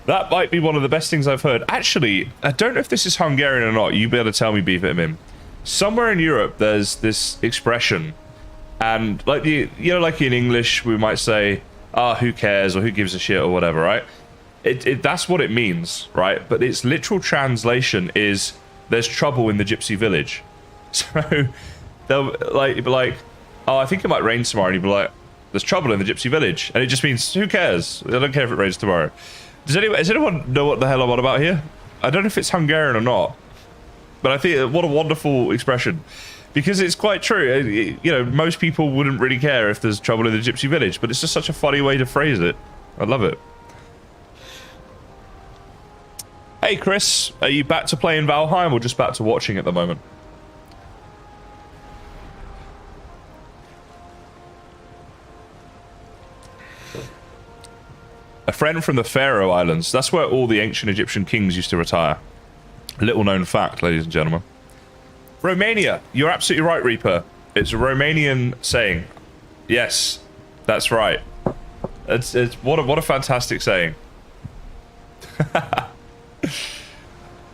Speaker 1: That might be one of the best things I've heard. Actually, I don't know if this is Hungarian or not. You better tell me, B-Vitamin. Somewhere in Europe, there's this expression, and like like in English, we might say, who cares, or who gives a shit, or whatever, right? That's what it means, right? But its literal translation is, there's trouble in the gypsy village. So they'll be like, oh, I think it might rain tomorrow, and you'll be like, there's trouble in the gypsy village. And it just means, who cares? I don't care if it rains tomorrow. Does anyone know what the hell I'm on about here? I don't know if it's Hungarian or not, but I think what a wonderful expression, because it's quite true. Most people wouldn't really care if there's trouble in the gypsy village, but it's just such a funny way to phrase it. I love it. Hey Chris, are you back to playing Valheim or just back to watching at the moment? A friend from the Faroe Islands. That's where all the ancient Egyptian kings used to retire. Little known fact, ladies and gentlemen. Romania. You're absolutely right, Reaper. It's a Romanian saying. Yes, that's right. It's what a fantastic saying.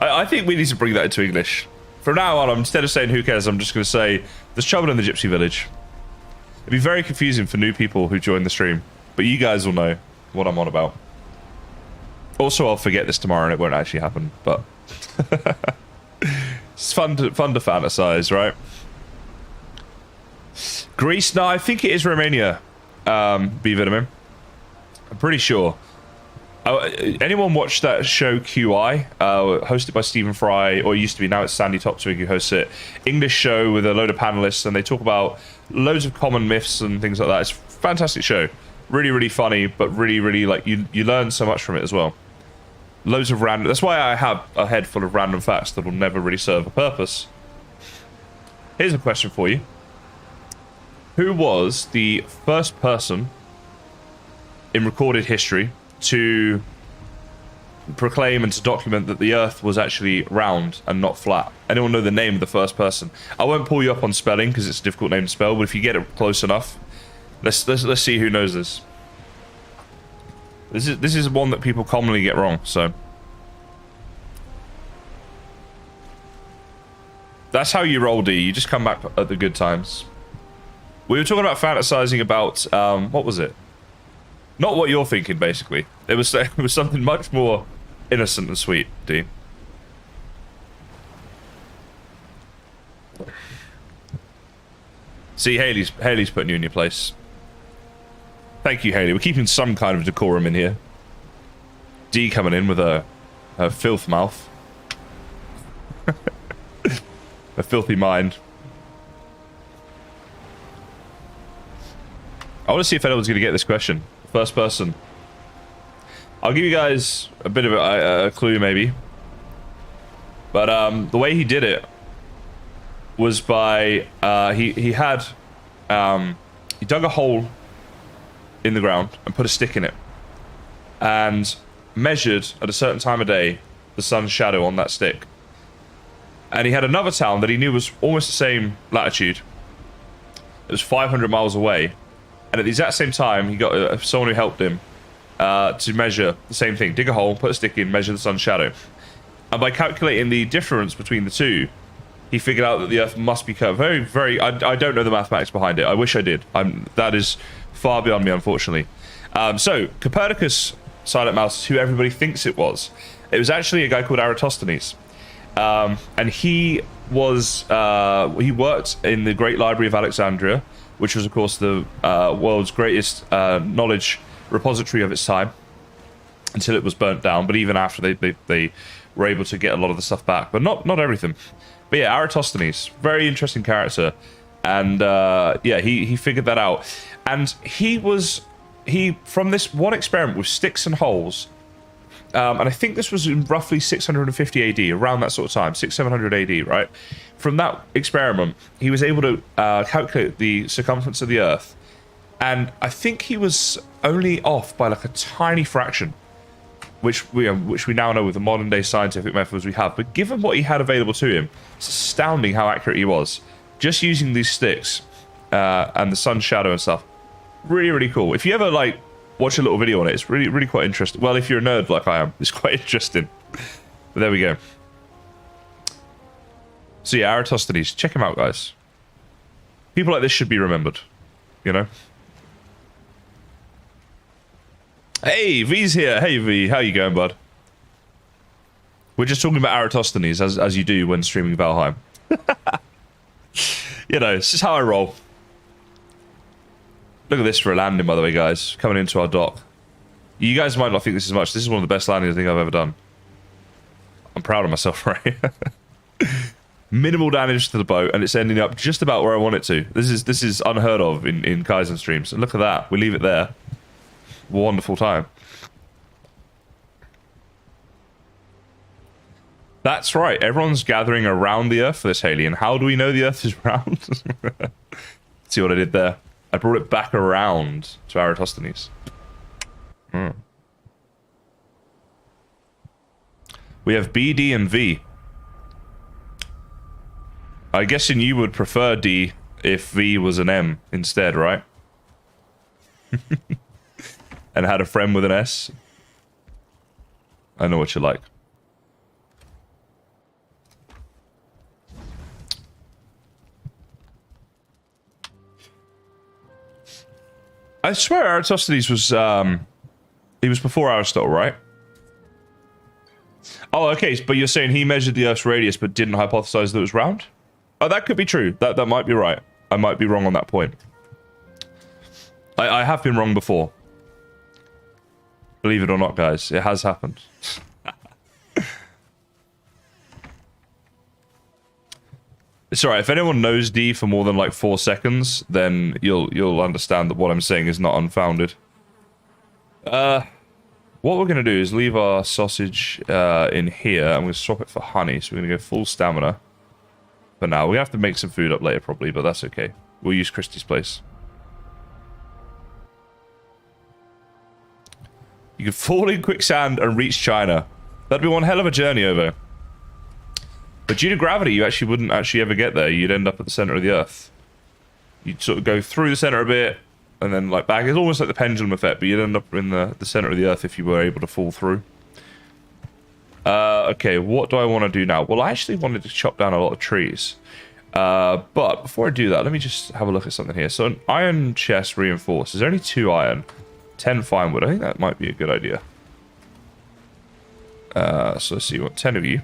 Speaker 1: I think we need to bring that into English. From now on, instead of saying who cares, I'm just going to say there's trouble in the gypsy village. It'd be very confusing for new people who join the stream, but you guys will know what I'm on about. Also, I'll forget this tomorrow and it won't actually happen, but it's fun to fantasize, right? Greece? No, I think it is Romania. B-Vitamin. I'm pretty sure. Anyone watch that show QI, hosted by Stephen Fry, or it used to be, now it's Sandy Topswig who hosts it. English show with a load of panelists, and they talk about loads of common myths and things like that. It's a fantastic show. Really, really funny, but really, really, like, you learn so much from it as well. Loads of random... That's why I have a head full of random facts that will never really serve a purpose. Here's a question for you. Who was the first person in recorded history to proclaim and to document that the Earth was actually round and not flat? Anyone know the name of the first person? I won't pull you up on spelling because it's a difficult name to spell, but if you get it close enough, let's see who knows this. This is one that people commonly get wrong, so that's how you roll, D. You just come back at the good times. We were talking about fantasizing about what was it? Not what you're thinking, basically. It was something much more innocent and sweet, D. See, Haley's putting you in your place. Thank you, Haley. We're keeping some kind of decorum in here. D coming in with a filth mouth. A filthy mind. I want to see if anyone's going to get this question. First person. I'll give you guys a bit of a clue, maybe. But the way he did it was by he dug a hole in the ground and put a stick in it, and measured at a certain time of day the sun's shadow on that stick. And he had another town that he knew was almost the same latitude. It was 500 miles away, and at the exact same time he got someone who helped him to measure the same thing. Dig a hole, put a stick in, measure the sun's shadow. And by calculating the difference between the two, he figured out that the Earth must be curved. I don't know the mathematics behind it. I wish I did. That is far beyond me, unfortunately. So Copernicus, Silent Mouse, is who everybody thinks it was. It was actually a guy called Eratosthenes, and he worked in the Great Library of Alexandria, which was, of course, the world's greatest knowledge repository of its time, until it was burnt down. But even after, they were able to get a lot of the stuff back, but not everything. But yeah, Eratosthenes, very interesting character, and yeah, he figured that out. And he from this one experiment with sticks and holes, and I think this was in roughly 650 AD, around that sort of time, 700 AD, right? From that experiment, he was able to calculate the circumference of the Earth, and I think he was only off by like a tiny fraction, which we now know with the modern day scientific methods we have. But given what he had available to him, it's astounding how accurate he was, just using these sticks and the sun's shadow and stuff. Really, really cool. If you ever like watch a little video on it. It's really quite interesting. Well, if you're a nerd like I am, it's quite interesting. But there we go. So yeah, Eratosthenes, check him out, guys. People like this should be remembered, you know? Hey, V's here. Hey, V, how you going, bud? We're just talking about Eratosthenes, as you do when streaming Valheim. You know, it's just how I roll. Look at this for a landing, by the way, guys. Coming into our dock. You guys might not think this is much. This is one of the best landings I think I've ever done. I'm proud of myself, right? Minimal damage to the boat, and it's ending up just about where I want it to. This is unheard of in Kysen streams. And look at that. We leave it there. Wonderful time. That's right. Everyone's gathering around the Earth for this, Haley. And how do we know the Earth is round? See what I did there? I brought it back around to Eratosthenes. We have B, D, and V. I guess you would prefer D if V was an M instead, right? And had a friend with an S. I know what you like. I swear Eratosthenes was, he was before Aristotle, right? Oh, okay, but you're saying he measured the Earth's radius but didn't hypothesize that it was round? Oh, that could be true. That might be right. I might be wrong on that point. I have been wrong before. Believe it or not, guys, it has happened. It's alright, if anyone knows D for more than like 4 seconds, then you'll understand that what I'm saying is not unfounded. What we're going to do is leave our sausage in here. I'm going to swap it for honey, so we're going to go full stamina. For now, we have to make some food up later probably, but that's okay. We'll use Christie's place. You could fall in quicksand and reach China. That'd be one hell of a journey over. But due to gravity, you actually wouldn't actually ever get there. You'd end up at the center of the Earth. You'd sort of go through the center a bit, and then like back. It's almost like the pendulum effect, but you'd end up in the center of the Earth if you were able to fall through. Okay, what do I want to do now? Well, I actually wanted to chop down a lot of trees. But before I do that, let me just have a look at something here. So an iron chest reinforced. There's only 2 iron, 10 fine wood. I think that might be a good idea. So let's see, what 10 of you.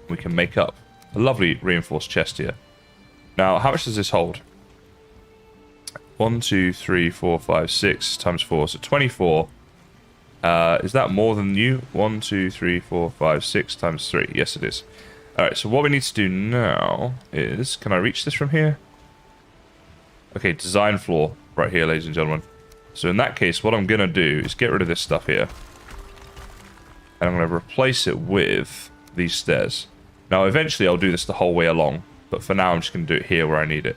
Speaker 1: We can make up a lovely reinforced chest here. Now, how much does this hold? 1, 2, 3, 4, 5, 6 times 4, so 24. Is that more than you? 1, 2, 3, 4, 5, 6 times 3. Yes, it is. Alright, so what we need to do now is... Can I reach this from here? Okay, design floor right here, ladies and gentlemen. So in that case, what I'm going to do is get rid of this stuff here. And I'm going to replace it with these stairs. Now, eventually I'll do this the whole way along. But for now, I'm just going to do it here where I need it.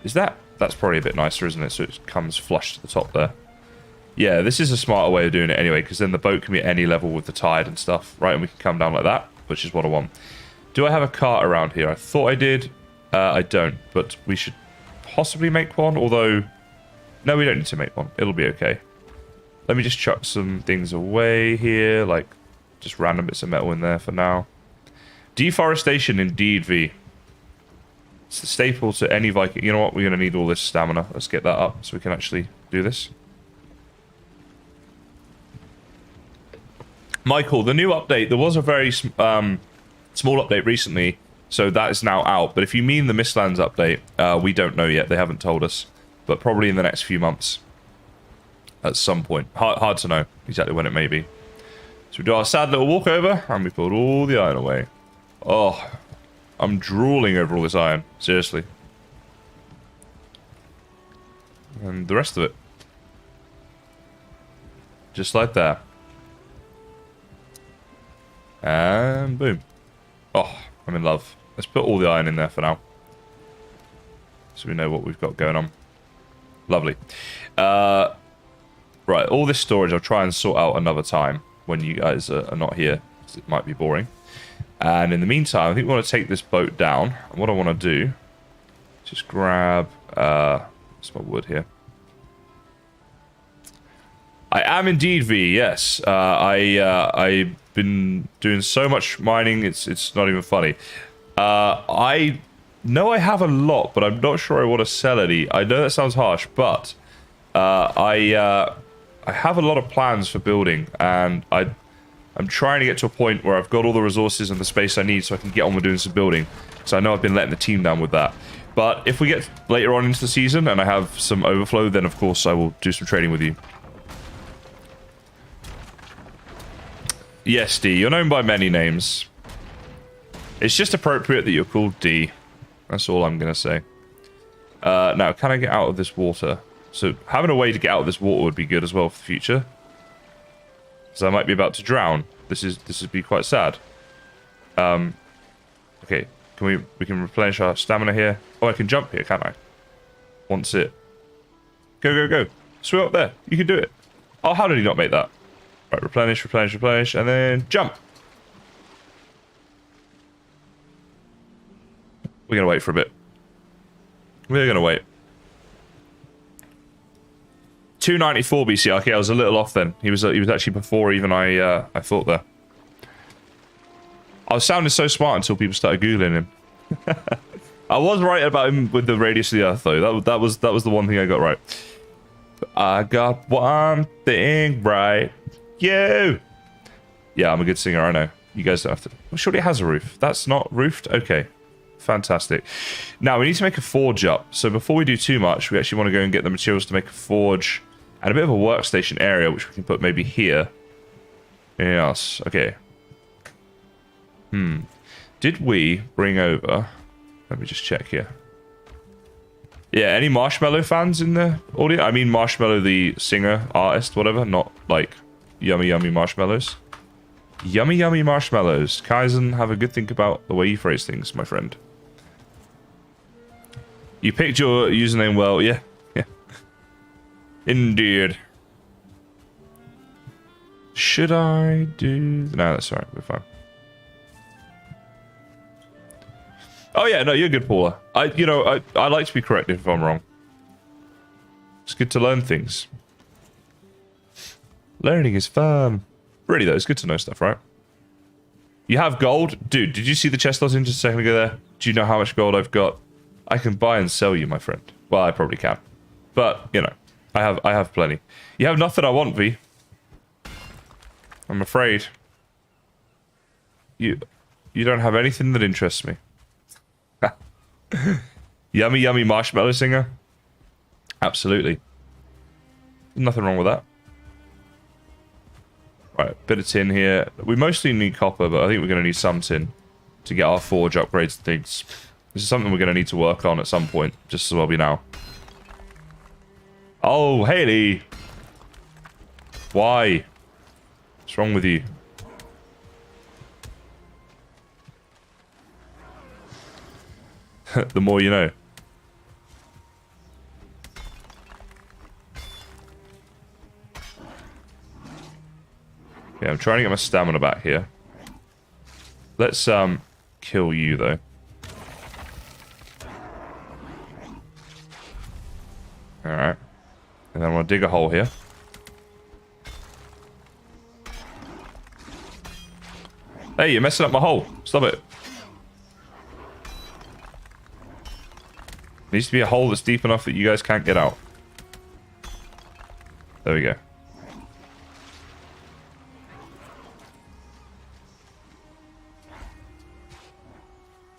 Speaker 1: That's probably a bit nicer, isn't it? So it comes flush to the top there. Yeah, this is a smarter way of doing it anyway, because then the boat can be at any level with the tide and stuff, right? And we can come down like that, which is what I want. Do I have a cart around here? I thought I did. I don't, but we should possibly make one, although... No, we don't need to make one. It'll be okay. Let me just chuck some things away here, like just random bits of metal in there for now. Deforestation, indeed, V. It's the staple to any Viking. You know what? We're going to need all this stamina. Let's get that up so we can actually do this. Michael, the new update, there was a very small update recently, so that is now out. But if you mean the Mistlands update, we don't know yet. They haven't told us. But probably in the next few months. At some point. Hard to know exactly when it may be. So we do our sad little walk over, and we put all the iron away. Oh, I'm drooling over all this iron. Seriously. And the rest of it. Just like that. And boom. Oh, I'm in love. Let's put all the iron in there for now. So we know what we've got going on. Lovely. Right, all this storage I'll try and sort out another time when you guys are not here, because it might be boring. And in the meantime, I think we want to take this boat down. And what I want to do is just grab some wood here. I am indeed, V. Yes. I've been doing so much mining. It's not even funny. I know I have a lot, but I'm not sure I want to sell any. I know that sounds harsh, but I have a lot of plans for building, and I'm trying to get to a point where I've got all the resources and the space I need so I can get on with doing some building. So I know I've been letting the team down with that. But if we get later on into the season and I have some overflow, then of course I will do some trading with you. Yes, D. You're known by many names. It's just appropriate that you're called D. That's all I'm going to say. Now, can I get out of this water? So having a way to get out of this water would be good as well for the future. Because I might be about to drown. This would be quite sad. Okay, we can replenish our stamina here. Oh, I can jump here, can't I? Once it. Go. Swim up there. You can do it. Oh, how did he not make that? Right, replenish, and then jump. We're gonna wait for a bit. We're gonna wait. 294 BC. Okay, I was a little off then. He was actually before even I thought there. I was sounding so smart until people started googling him. I was right about him with the radius of the Earth though. That was the one thing I got right. I got one thing right. You. Yeah, I'm a good singer. I know. You guys don't have to. Well, surely it has a roof. That's not roofed. Okay. Fantastic. Now we need to make a forge up. So before we do too much, we actually want to go and get the materials to make a forge and a bit of a workstation area, which we can put maybe here. Yes. Okay. Did we bring over... Let me just check here. Yeah, any Marshmallow fans in the audience? I mean Marshmallow the singer, artist, whatever. Not like yummy, yummy marshmallows. Yummy, yummy marshmallows. Kysen, have a good think about the way you phrase things, my friend. You picked your username well. Yeah. Indeed. Should I do... No, that's alright. We're fine. Oh yeah, no, you're good, Paula. I like to be corrected if I'm wrong. It's good to learn things. Learning is fun. Really though, it's good to know stuff, right? You have gold? Dude, did you see the chest I was in just a second ago there? Do you know how much gold I've got? I can buy and sell you, my friend. Well, I probably can. But, you know, I have plenty. You have nothing I want, V. I'm afraid. You don't have anything that interests me. Yummy, yummy marshmallow singer? Absolutely. Nothing wrong with that. Right, bit of tin here. We mostly need copper, but I think we're going to need some tin to get our forge upgrades and things. This is something we're going to need to work on at some point, just as well be now. Oh, Haley! Why? What's wrong with you? The more you know. Yeah, I'm trying to get my stamina back here. Let's kill you though. Alright. And then I'm gonna dig a hole here. Hey, you're messing up my hole. Stop it. Needs to be a hole that's deep enough that you guys can't get out. There we go.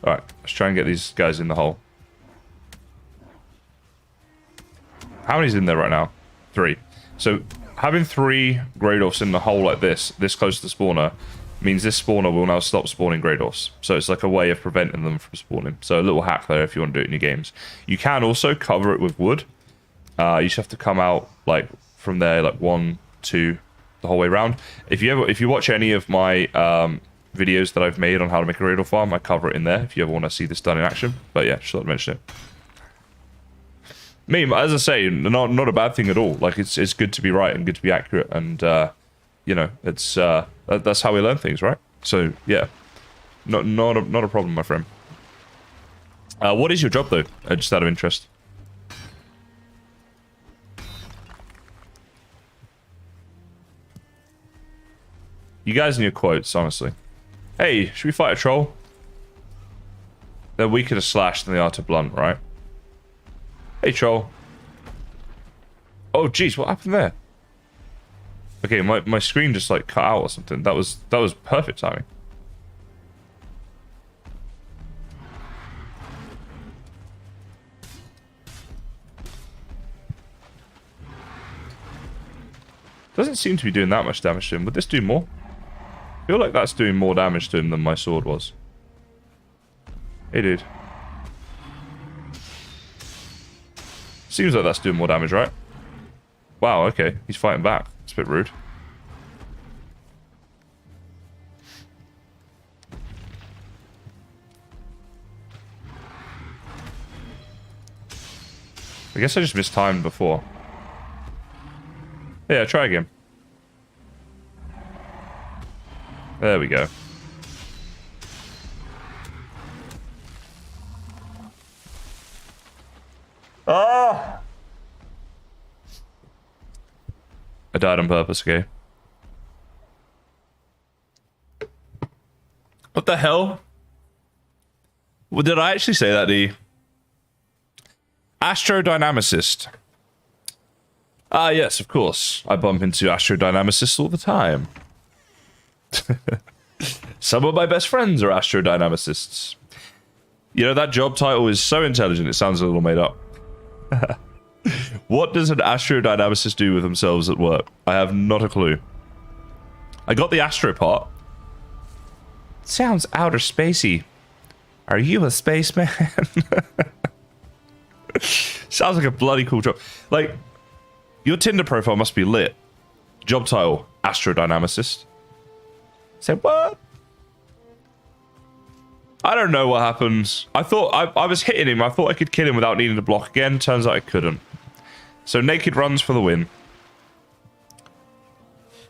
Speaker 1: Alright, let's try and get these guys in the hole. How many's in there right now? 3. So, having 3 grey dwarfs in the hole like this close to the spawner, means this spawner will now stop spawning grey dwarfs. So it's like a way of preventing them from spawning. So a little hack there if you want to do it in your games. You can also cover it with wood. You just have to come out like from there, like 1, 2, the whole way around. If you watch any of my videos that I've made on how to make a grey dwarf farm, I cover it in there if you ever want to see this done in action. But yeah, just thought I'd mention it. Me, as I say, not a bad thing at all. Like it's good to be right and good to be accurate, and you know, it's that's how we learn things, right? So yeah, not a problem, my friend. What is your job though? Just out of interest. You guys and your quotes, honestly. Hey, should we fight a troll? They're weaker to slash than they are to blunt, right? Hey, troll. Oh, jeez, what happened there? Okay, my screen just like cut out or something. That was perfect timing. Doesn't seem to be doing that much damage to him. Would this do more? I feel like that's doing more damage to him than my sword was. Hey, dude. Seems like that's doing more damage, right? Wow, okay. He's fighting back. It's a bit rude. I guess I just mistimed before. Yeah, try again. There we go. Ah! I died on purpose, okay? What the hell? Well, did I actually say that, D? Astrodynamicist. Ah, yes, of course. I bump into astrodynamicists all the time. Some of my best friends are astrodynamicists. You know, that job title is so intelligent, it sounds a little made up. What does an astrodynamicist do with themselves at work? I have not a clue. I got the astro part. Sounds outer spacey. Are you a spaceman? Sounds like a bloody cool job. Like, your Tinder profile must be lit. Job title, astrodynamicist. Say what? I don't know what happens. I thought I was hitting him. I thought I could kill him without needing to block again. Turns out I couldn't. So naked runs for the win.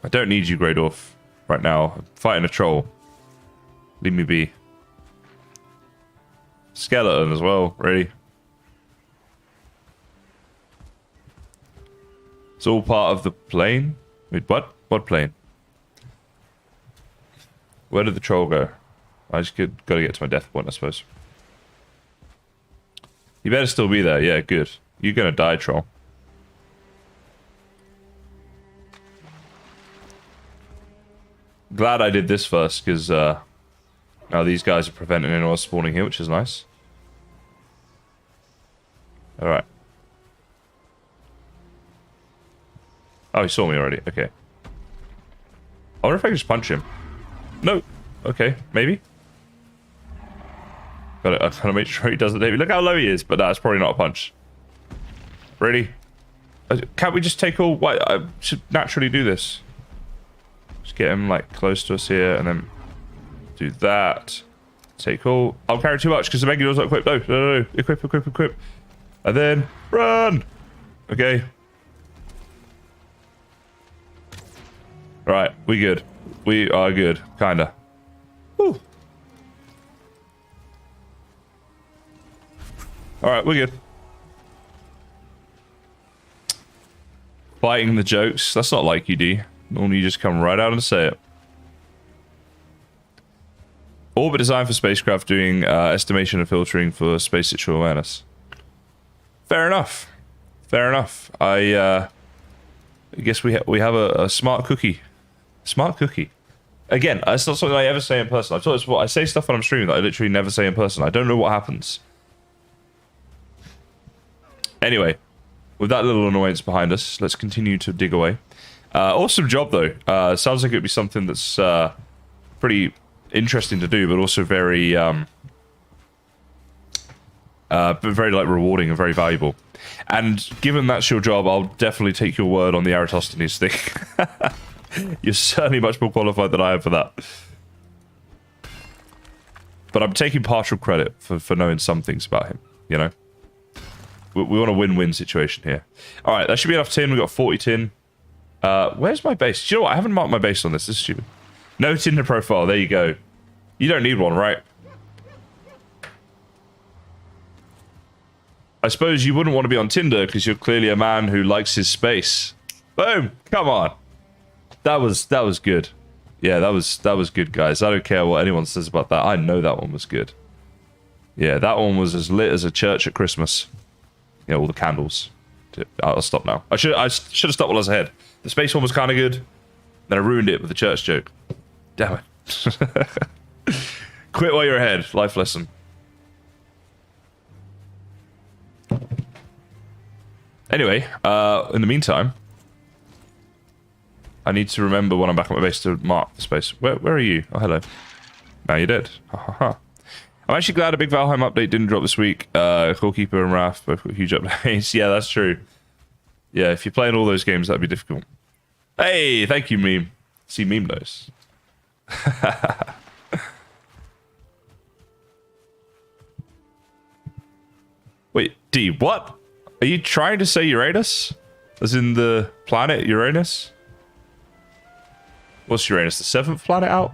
Speaker 1: I don't need you, Greydorf, right now. I'm fighting a troll. Leave me be. Skeleton as well, really. It's all part of the plane. Wait, what? What plane? Where did the troll go? I just gotta get to my death point, I suppose. You better still be there. Yeah, good. You're gonna die, troll. Glad I did this first, because now these guys are preventing anyone spawning here, which is nice. Alright. Oh, he saw me already. Okay. I wonder if I can just punch him. No. Okay, maybe. Gotta make sure he doesn't hit me. Look how low he is, but that's probably not a punch. Really? Can't we just take all... Why? I should naturally do this. Just get him, like, close to us here, and then do that. Take all... I'll carry too much, because the Mega Door's not equipped. No, no, no. Equip, equip, equip. And then, run! Okay. Right, we good. We are good, kinda. Whew. Alright, we're good. Biting the jokes. That's not like you, D. Normally you just come right out and say it. Orbit designed for spacecraft doing estimation and filtering for space situational awareness. Fair enough. Fair enough. I guess we have a smart cookie. Smart cookie. Again, that's not something I ever say in person. I've told this before. I say stuff when I'm streaming that I literally never say in person. I don't know what happens. Anyway, with that little annoyance behind us, let's continue to dig away. Awesome job, though. Sounds like it'd be something that's pretty interesting to do, but also very, very like rewarding and very valuable. And given that's your job, I'll definitely take your word on the Eratosthenes thing. You're certainly much more qualified than I am for that. But I'm taking partial credit for knowing some things about him, you know? We want a win-win situation here. Alright, that should be enough tin. We've got 40 tin. Where's my base? Do you know what? I haven't marked my base on this. This is stupid. No Tinder profile. There you go. You don't need one, right? I suppose you wouldn't want to be on Tinder because you're clearly a man who likes his space. Boom! Come on. That was good. Yeah, that was good, guys. I don't care what anyone says about that. I know that one was good. Yeah, that one was as lit as a church at Christmas. Yeah, all the candles. I'll stop now. I should have stopped while I was ahead. The space one was kind of good. Then I ruined it with the church joke. Damn it. Quit while you're ahead. Life lesson. Anyway, in the meantime, I need to remember when I'm back at my base to mark the space. Where are you? Oh, hello. Now you're dead. Ha ha ha. I'm actually glad a big Valheim update didn't drop this week. Goalkeeper and Raph both got huge updates. Yeah, that's true. Yeah, if you're playing all those games, that'd be difficult. Hey, thank you, Meme. See, Meme knows. Wait, D, what? Are you trying to say Uranus? As in the planet Uranus? What's Uranus? The 7th planet out?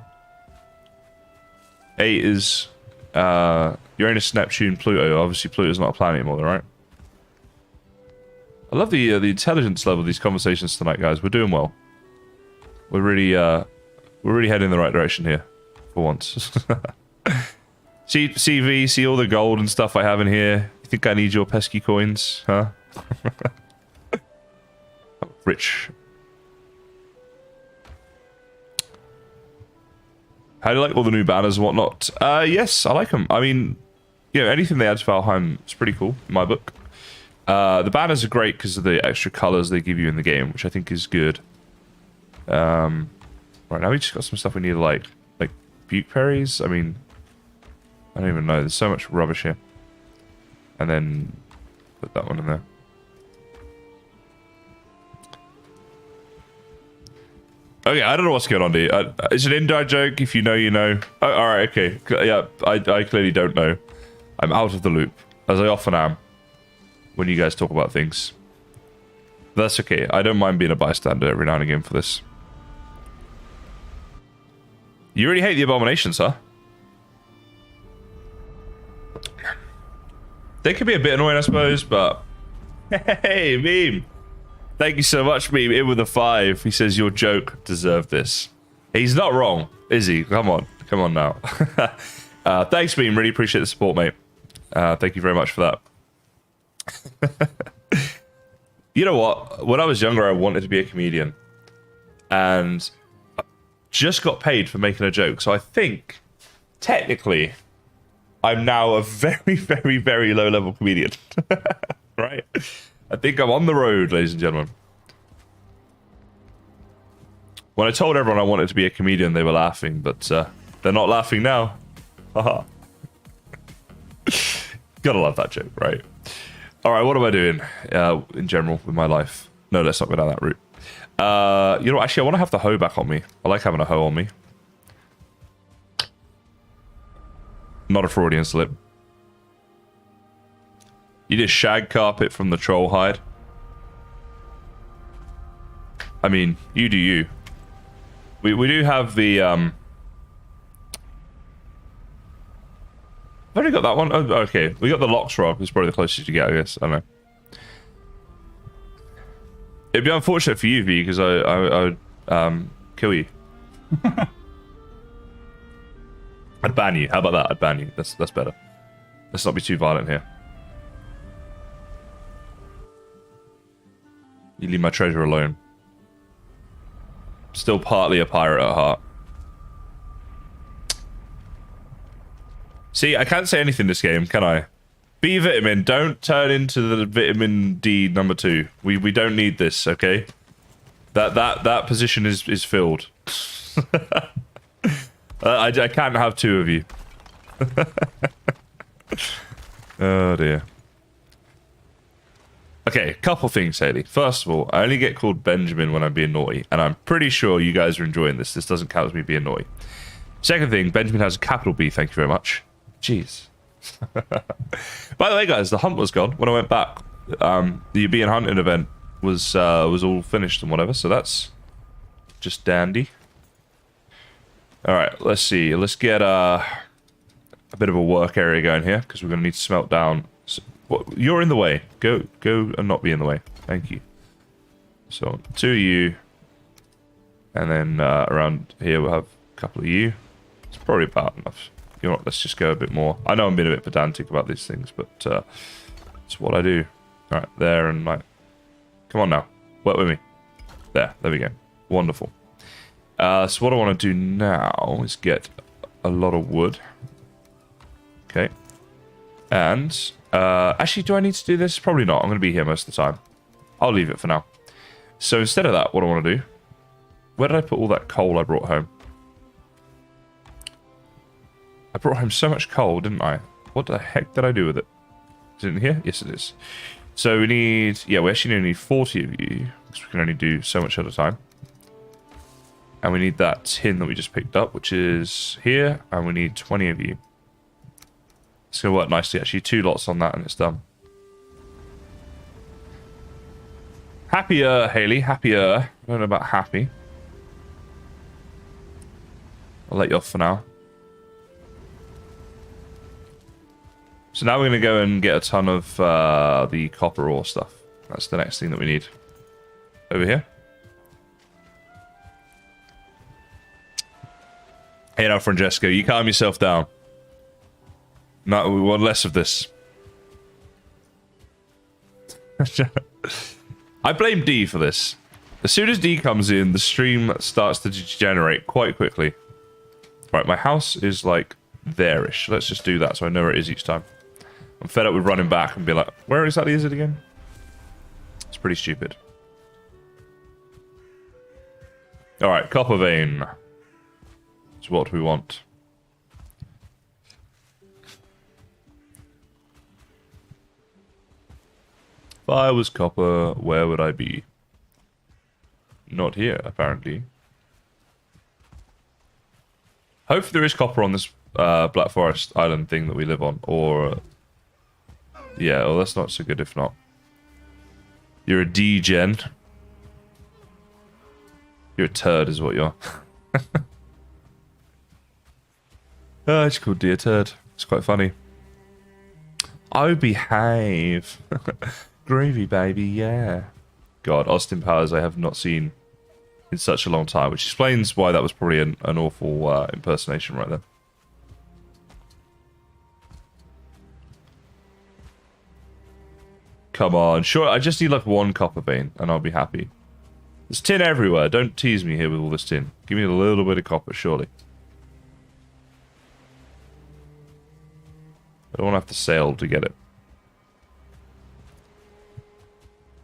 Speaker 1: 8 is Uranus, Neptune, Pluto. Obviously, Pluto's not a planet anymore, right? I love the intelligence level of these conversations tonight, guys. We're doing well. We're really heading in the right direction here, for once. See, CV, see all the gold and stuff I have in here. You think I need your pesky coins, huh? Rich. How do you like all the new banners and whatnot? Yes, I like them. I mean, you know, anything they add to Valheim is pretty cool in my book. The banners are great because of the extra colors they give you in the game, which I think is good. Right, now we just got some stuff we need to like buke berries. I mean, I don't even know. There's so much rubbish here. And then put that one in there. Okay, I don't know what's going on, dude. It's an indirect joke. If you know, you know. Oh, all right, okay. Yeah, I clearly don't know. I'm out of the loop, as I often am when you guys talk about things. But that's okay. I don't mind being a bystander every now and again for this. You really hate the abominations, huh? They could be a bit annoying, I suppose, but... Hey, Meme! Thank you so much, Meme. In with a 5. He says, your joke deserved this. He's not wrong, is he? Come on. Come on now. Thanks, Meme. Really appreciate the support, mate. Thank you very much for that. You know what? When I was younger, I wanted to be a comedian. And I just got paid for making a joke. So I think, technically, I'm now a very, very, very low-level comedian. Right? I think I'm on the road, ladies and gentlemen. When I told everyone I wanted to be a comedian, they were laughing, but they're not laughing now. Haha. Gotta love that joke, right? Alright, what am I doing in general with my life? No, let's not go down that route. You know, actually, I want to have the hoe back on me. I like having a hoe on me. Not a Freudian slip. You did shag carpet from the troll hide. I mean, you do you. We do have the I've already got that one. Oh, okay. We got the locks rock. It's probably the closest you get, I guess. I don't know. It'd be unfortunate for you, V, because I would kill you. I'd ban you. How about that? I'd ban you. That's better. Let's not be too violent here. You leave my treasure alone. Still partly a pirate at heart. See, I can't say anything this game, can I? B vitamin, don't turn into the vitamin D number 2. We don't need this, okay? That position is filled. I can't have 2 of you. Oh dear. Okay, couple things, Haley. First of all, I only get called Benjamin when I'm being naughty, and I'm pretty sure you guys are enjoying this. This doesn't count as me being naughty. Second thing, Benjamin has a capital B, thank you very much. Jeez. By the way, guys, the hunt was gone when I went back. The being hunting event was all finished and whatever, so that's just dandy. Alright, let's see. Let's get a bit of a work area going here, because we're going to need to smelt down. You're in the way. Go and not be in the way. Thank you. So, 2 of you. And then around here we'll have a couple of you. It's probably about enough. You know what, let's just go a bit more. I know I'm being a bit pedantic about these things, but it's what I do. All right, there and like... Come on now. Work with me. There we go. Wonderful. So what I want to do now is get a lot of wood. Okay. And... actually, do I need to do this? Probably not. I'm going to be here most of the time. I'll leave it for now. So instead of that, what I want to do... Where did I put all that coal I brought home? I brought home so much coal, didn't I? What the heck did I do with it? Is it in here? Yes, it is. So we need... Yeah, we actually need 40 of you. Because we can only do so much at a time. And we need that tin that we just picked up, which is here. And we need 20 of you. It's going to work nicely, actually. 2 lots on that and it's done. Happier, Haley. Happier. I don't know about happy. I'll let you off for now. So now we're going to go and get a ton of the copper ore stuff. That's the next thing that we need. Over here. Hey now, Francesco, you calm yourself down. No, we want less of this. I blame D for this. As soon as D comes in, the stream starts to degenerate quite quickly. Right, my house is like there-ish. Let's just do that so I know where it is each time. I'm fed up with running back and be like, where exactly is it again? It's pretty stupid. Alright, copper vein. It's what we want. If I was copper, where would I be? Not here, apparently. Hopefully there is copper on this Black Forest Island thing that we live on, or... yeah, well that's not so good if not. You're a D-gen. You're a turd is what you're. It's called D a turd. It's quite funny. Oh, behave. Groovy, baby, yeah. God, Austin Powers I have not seen in such a long time, which explains why that was probably an awful impersonation right there. Come on, sure, I just need like 1 copper vein and I'll be happy. There's tin everywhere, don't tease me here with all this tin. Give me a little bit of copper, surely. I don't want to have to sail to get it.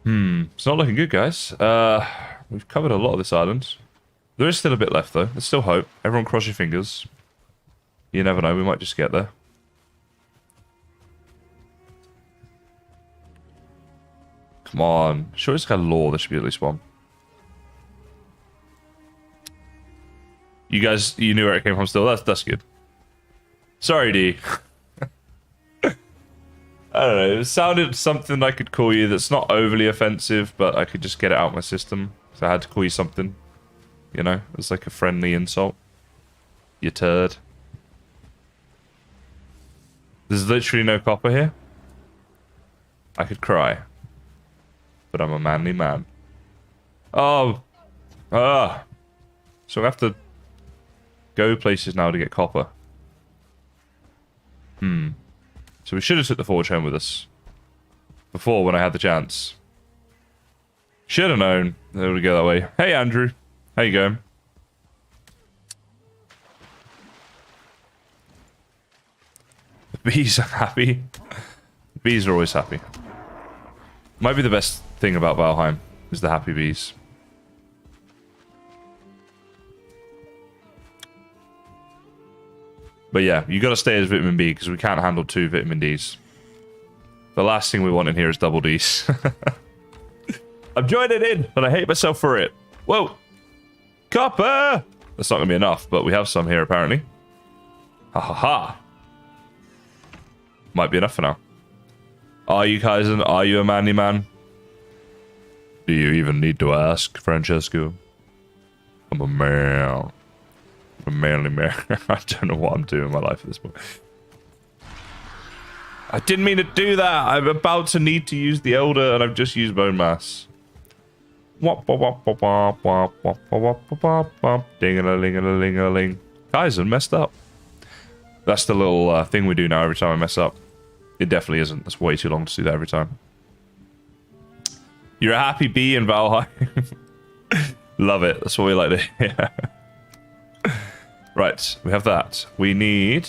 Speaker 1: It's not looking good, guys. We've covered a lot of this island. There is still a bit left, though. There's still hope. Everyone cross your fingers. You never know, we might just get there. Come on. Sure, it's got lore. There should be at least 1. You guys, you knew where it came from still. That's good. Sorry, D. I don't know, it sounded something I could call you that's not overly offensive, but I could just get it out of my system. So I had to call you something. You know, it's like a friendly insult. You turd. There's literally no copper here. I could cry. But I'm a manly man. Oh. So I have to go places now to get copper. So we should have took the forge home with us. Before, when I had the chance. Should have known that it would go that way. Hey, Andrew. How you going? The bees are happy. The bees are always happy. Might be the best thing about Valheim, is the happy bees. But yeah, you got to stay as vitamin B because we can't handle 2 vitamin Ds. The last thing we want in here is double Ds. I'm joining in, but I hate myself for it. Whoa! Copper! That's not going to be enough, but we have some here apparently. Ha ha ha! Might be enough for now. Are you Kysen? Are you a manly man? Do you even need to ask, Francesco? I'm a man. A manly man. I don't know what I'm doing in my life at this point. I didn't mean to do that. I'm about to need to use the Elder and I've just used bone mass. Ding-a-ling-a-ling-a-ling. Kysen messed up. That's the little thing we do now every time I mess up. It definitely isn't. That's way too long to do that every time. You're a happy bee in Valheim. Love it. That's what we like to hear. Right, we have that. We need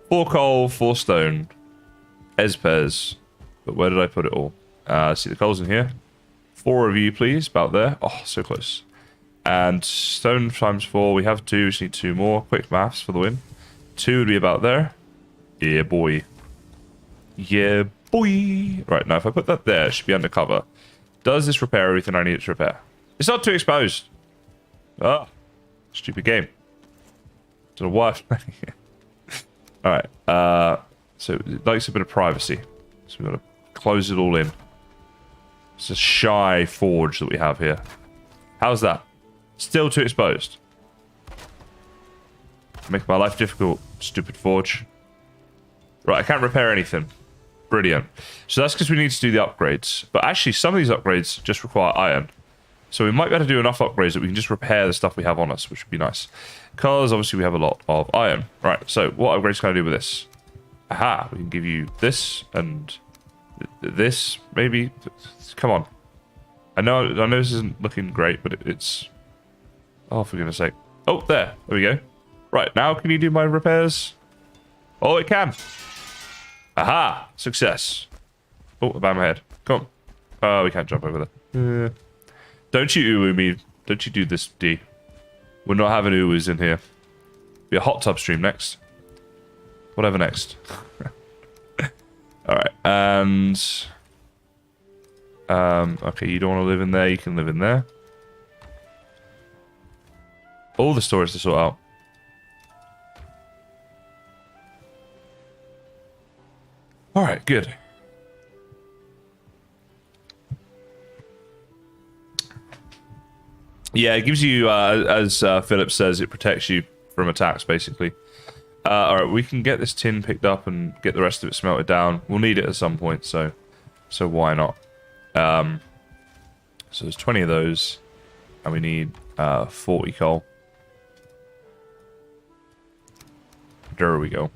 Speaker 1: 4 coal, 4 stone. Espez. But where did I put it all? See the coal's in here. 4 of you, please. About there. Oh, so close. And stone times 4. We have 2. We just need 2 more. Quick maths for the win. 2 would be about there. Yeah, boy. Yeah, boy. Right, now if I put that there, it should be undercover. Does this repair everything I need it to repair? It's not too exposed. Oh, stupid game. Don't know why I'm playing it. Alright, so it likes a bit of privacy. So we've got to close it all in. It's a shy forge that we have here. How's that? Still too exposed. Make my life difficult, stupid forge. Right, I can't repair anything. Brilliant. So that's because we need to do the upgrades. But actually, some of these upgrades just require iron. So we might be able to do enough upgrades that we can just repair the stuff we have on us, which would be nice. Because obviously we have a lot of iron. Right, so what upgrades can I do with this? Aha, we can give you this and this, maybe. Come on. I know this isn't looking great, but it's... Oh, for goodness sake. Oh, there we go. Right, now can you do my repairs? Oh, it can. Aha, success. Oh, about my head. Come on. Oh, we can't jump over there. Don't you uwu me. Don't you do this, D. We're not having uwus in here. Be a hot tub stream next. Whatever next. Alright, and... okay, you don't want to live in there. You can live in there. All the storage to sort out. Alright, good. Yeah, it gives you, as Philip says, it protects you from attacks, basically. Alright, we can get this tin picked up and get the rest of it smelted down. We'll need it at some point, so why not? So there's 20 of those, and we need 40 coal. There we go.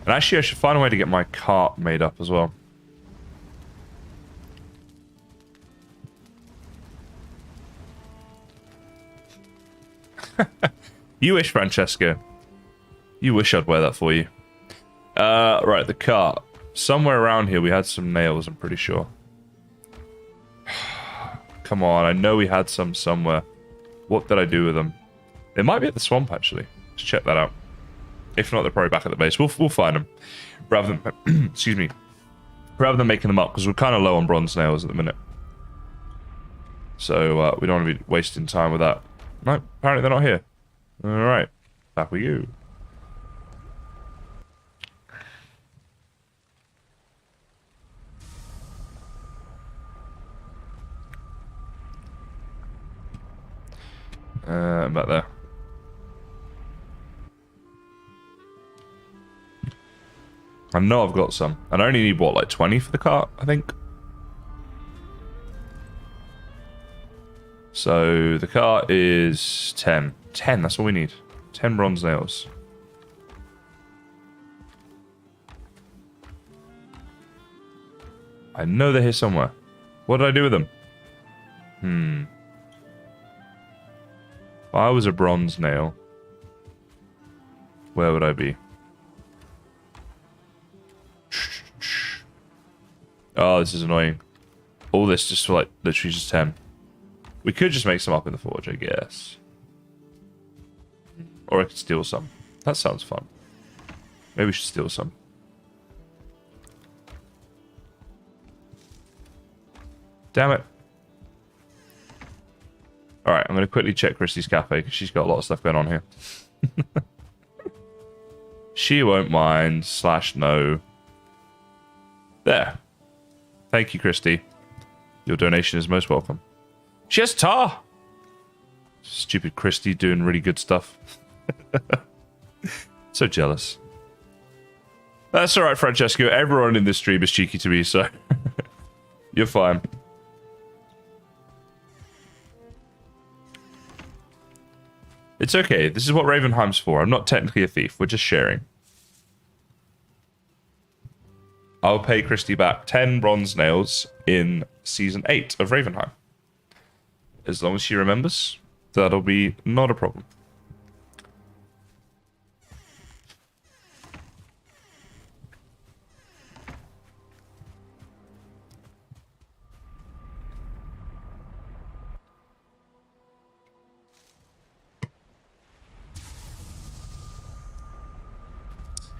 Speaker 1: And actually, I should find a way to get my cart made up as well. You wish, Francesca. You wish I'd wear that for you. Right, the cart. Somewhere around here we had some nails, I'm pretty sure. Come on, I know we had some somewhere. What did I do with them? They might be at the swamp, actually. Let's check that out. If not, they're probably back at the base. We'll find them. Rather than... excuse me. Rather than making them up, because we're kind of low on bronze nails at the minute. So, we don't want to be wasting time with that. No, apparently they're not here. Alright. Back with you. Back there. I know I've got some. And I only need, what, like 20 for the cart, I think? So, the cart is 10. 10, that's all we need. 10 bronze nails. I know they're here somewhere. What did I do with them? If I was a bronze nail, where would I be? Oh, this is annoying. All this just for, like, literally just 10. We could just make some up in the forge, I guess. Or I could steal some. That sounds fun. Maybe we should steal some. Damn it. Alright, I'm going to quickly check Christy's cafe, because she's got a lot of stuff going on here. She won't mind, / no. There. Thank you, Christy. Your donation is most welcome. She has tar! Stupid Christy doing really good stuff. So jealous. That's all right, Francesco. Everyone in this stream is cheeky to me, so you're fine. It's okay. This is what RavenHeim's for. I'm not technically a thief. We're just sharing. I'll pay Christy back 10 bronze nails in Season 8 of RavenHeim. As long as she remembers, that'll be not a problem.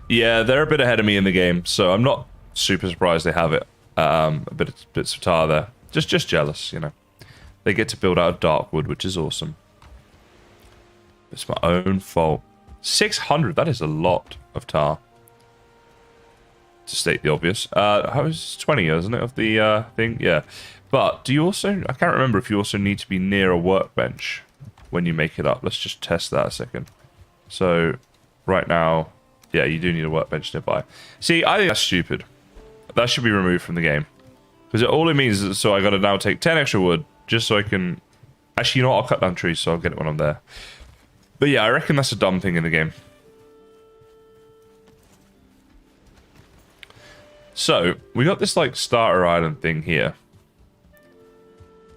Speaker 1: Yeah, they're a bit ahead of me in the game, so I'm not super surprised they have it. A bit of tar there. Just jealous, you know. They get to build out of dark wood, which is awesome. It's my own fault. 600, that is a lot of tar. To state the obvious. How is 20, isn't it, of the thing? Yeah. But do you also... I can't remember if you also need to be near a workbench when you make it up. Let's just test that a second. So, right now... Yeah, you do need a workbench nearby. See, I think that's stupid. That should be removed from the game. Because all it means is so I gotta now take 10 extra wood just so I can... Actually, you know what? I'll cut down trees so I'll get it when I'm there. But yeah, I reckon that's a dumb thing in the game. So, we got this like starter island thing here.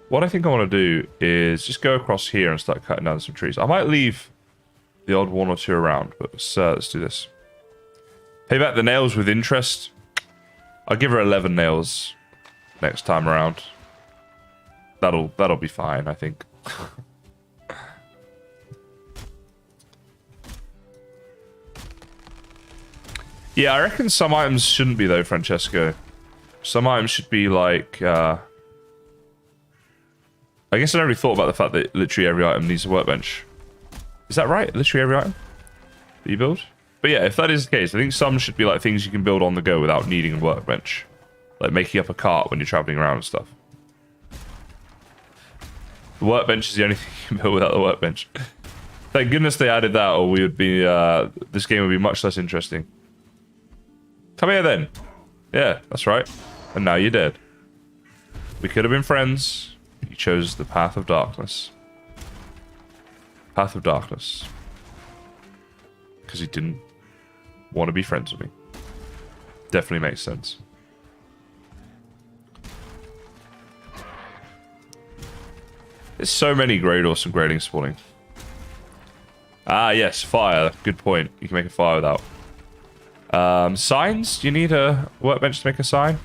Speaker 1: What I think I want to do is just go across here and start cutting down some trees. I might leave the odd one or two around, but let's do this. Pay back the nails with interest. I'll give her 11 nails next time around. That'll be fine, I think. Yeah, I reckon some items shouldn't be though, Francesco. Some items should be like... I guess I never really thought about the fact that literally every item needs a workbench. Is that right? Literally every item that you build? But yeah, if that is the case, I think some should be like things you can build on the go without needing a workbench. Like making up a cart when you're traveling around and stuff. The workbench is the only thing you can build without the workbench. Thank goodness they added that, or we would be, this game would be much less interesting. Come here then. Yeah, that's right. And now you're dead. We could have been friends. You chose the path of darkness. Path of darkness. Because he didn't want to be friends with me. Definitely makes sense. There's so many Greydors and Greylings spawning. Ah, yes, fire. Good point. You can make a fire without. Signs? Do you need a workbench to make a sign?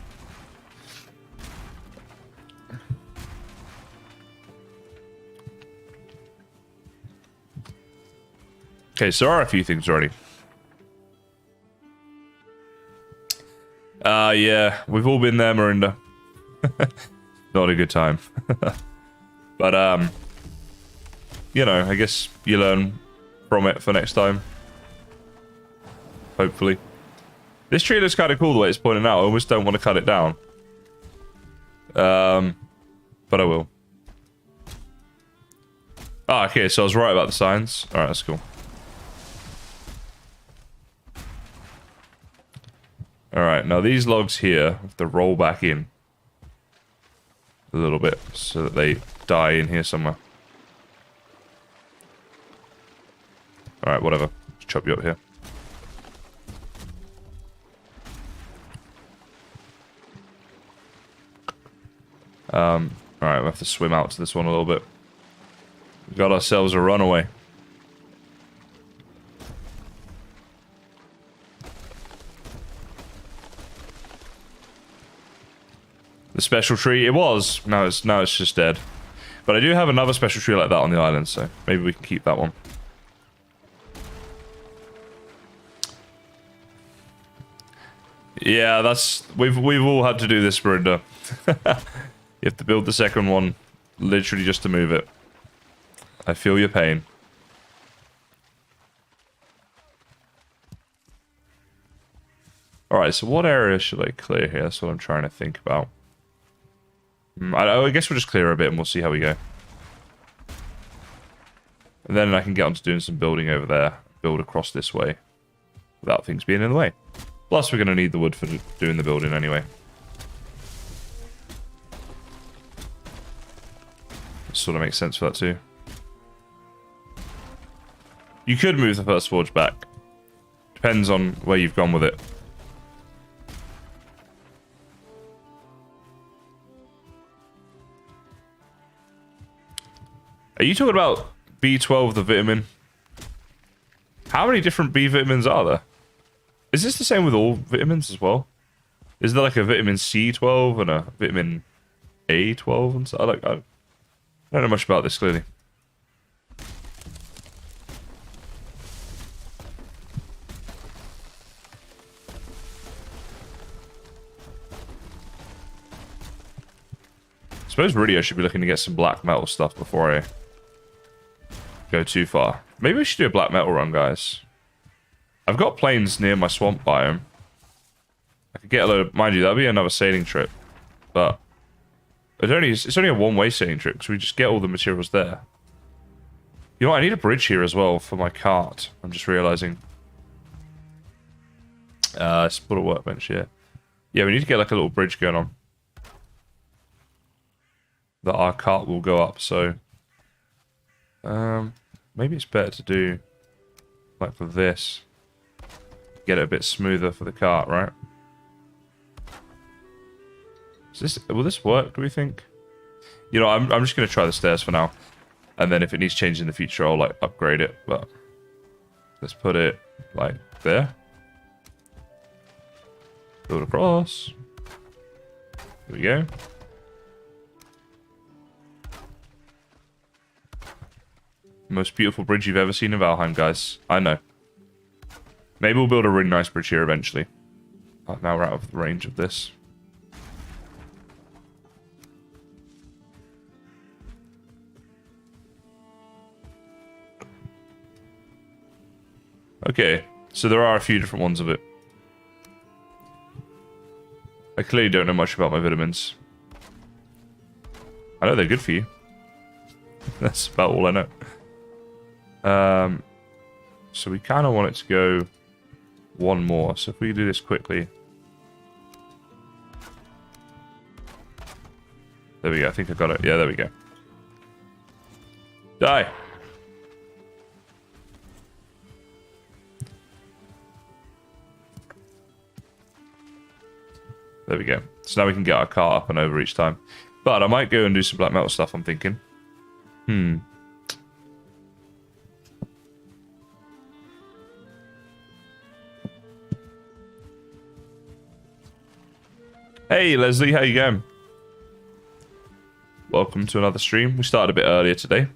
Speaker 1: Okay, so there are a few things already. Yeah, we've all been there, Marinda. Not a good time. But, you know, I guess you learn from it for next time. Hopefully. This tree looks kind of cool the way it's pointing out. I almost don't want to cut it down. But I will. Ah, okay, so I was right about the signs. Alright, that's cool. Alright, now these logs here have to roll back in a little bit so that they die in here somewhere. Alright, whatever. Just chop you up here. Alright, we have to swim out to this one a little bit. We got ourselves a runaway. The special tree, it was. Now it's just dead. But I do have another special tree like that on the island, so maybe we can keep that one. Yeah, that's we've all had to do this, Brenda. You have to build the second one literally just to move it. I feel your pain. Alright, so what area should I clear here? That's what I'm trying to think about. I guess we'll just clear a bit and we'll see how we go. And then I can get on to doing some building over there. Build across this way. Without things being in the way. Plus, we're going to need the wood for doing the building anyway. It sort of makes sense for that too. You could move the first forge back. Depends on where you've gone with it. Are you talking about B12, the vitamin? How many different B vitamins are there? Is this the same with all vitamins as well? Is there like a vitamin C12 and a vitamin A12 and stuff? I don't know much about this, clearly. I suppose really I should be looking to get some black metal stuff before I go too far. Maybe we should do a black metal run, guys. I've got planes near my swamp biome. I could get a load of... Mind you, that'll be another sailing trip. But it's only a one-way sailing trip, because we just get all the materials there. You know what? I need a bridge here as well for my cart. I'm just realizing. Let's put a workbench here. Yeah, we need to get like a little bridge going on. That our cart will go up, so... maybe it's better to do like for this. Get it a bit smoother for the cart, right? Will this work, do we think? You know, I'm just going to try the stairs for now. And then if it needs change in the future, I'll like upgrade it. But let's put it like there. Build across. There we go. Most beautiful bridge you've ever seen in Valheim, guys. I know. Maybe we'll build a really nice bridge here eventually. Oh, now we're out of the range of this. Okay, so there are a few different ones of it. I clearly don't know much about my vitamins. I know they're good for you. That's about all I know. So we kind of want it to go one more. So if we do this quickly. There we go. I think I got it. Yeah, there we go. Die. There we go. So now we can get our car up and over each time. But I might go and do some black metal stuff, I'm thinking. Hey Leslie, how you going? Welcome to another stream. We started a bit earlier today.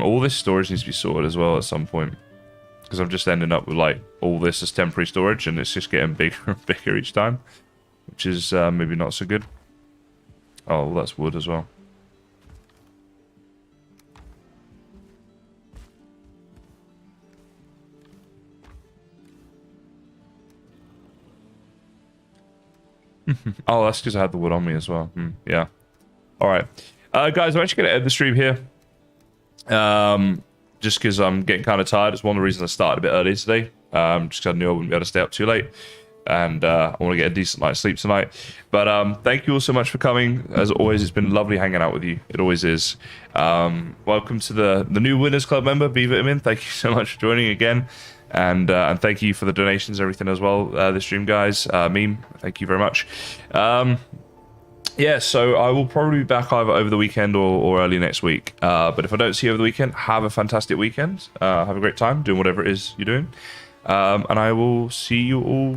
Speaker 1: All this storage needs to be sorted as well at some point. Because I'm just ending up with like all this as temporary storage and it's just getting bigger and bigger each time. Which is maybe not so good. Oh, well, that's wood as well. Oh, that's because I had the wood on me as well. Yeah. All right. Guys, I'm actually going to end the stream here. Just because I'm getting kind of tired. It's one of the reasons I started a bit early today. Just because I knew I wouldn't be able to stay up too late. And I want to get a decent night's sleep tonight. But thank you all so much for coming. As always, it's been lovely hanging out with you. It always is. Welcome to the new Winners Club member, B Vitamin. Thank you so much for joining again. And thank you for the donations, everything as well, this stream, guys. Meme, thank you very much. Yeah, so I will probably be back either over the weekend or early next week. But if I don't see you over the weekend, have a fantastic weekend. Have a great time doing whatever it is you're doing. And I will see you all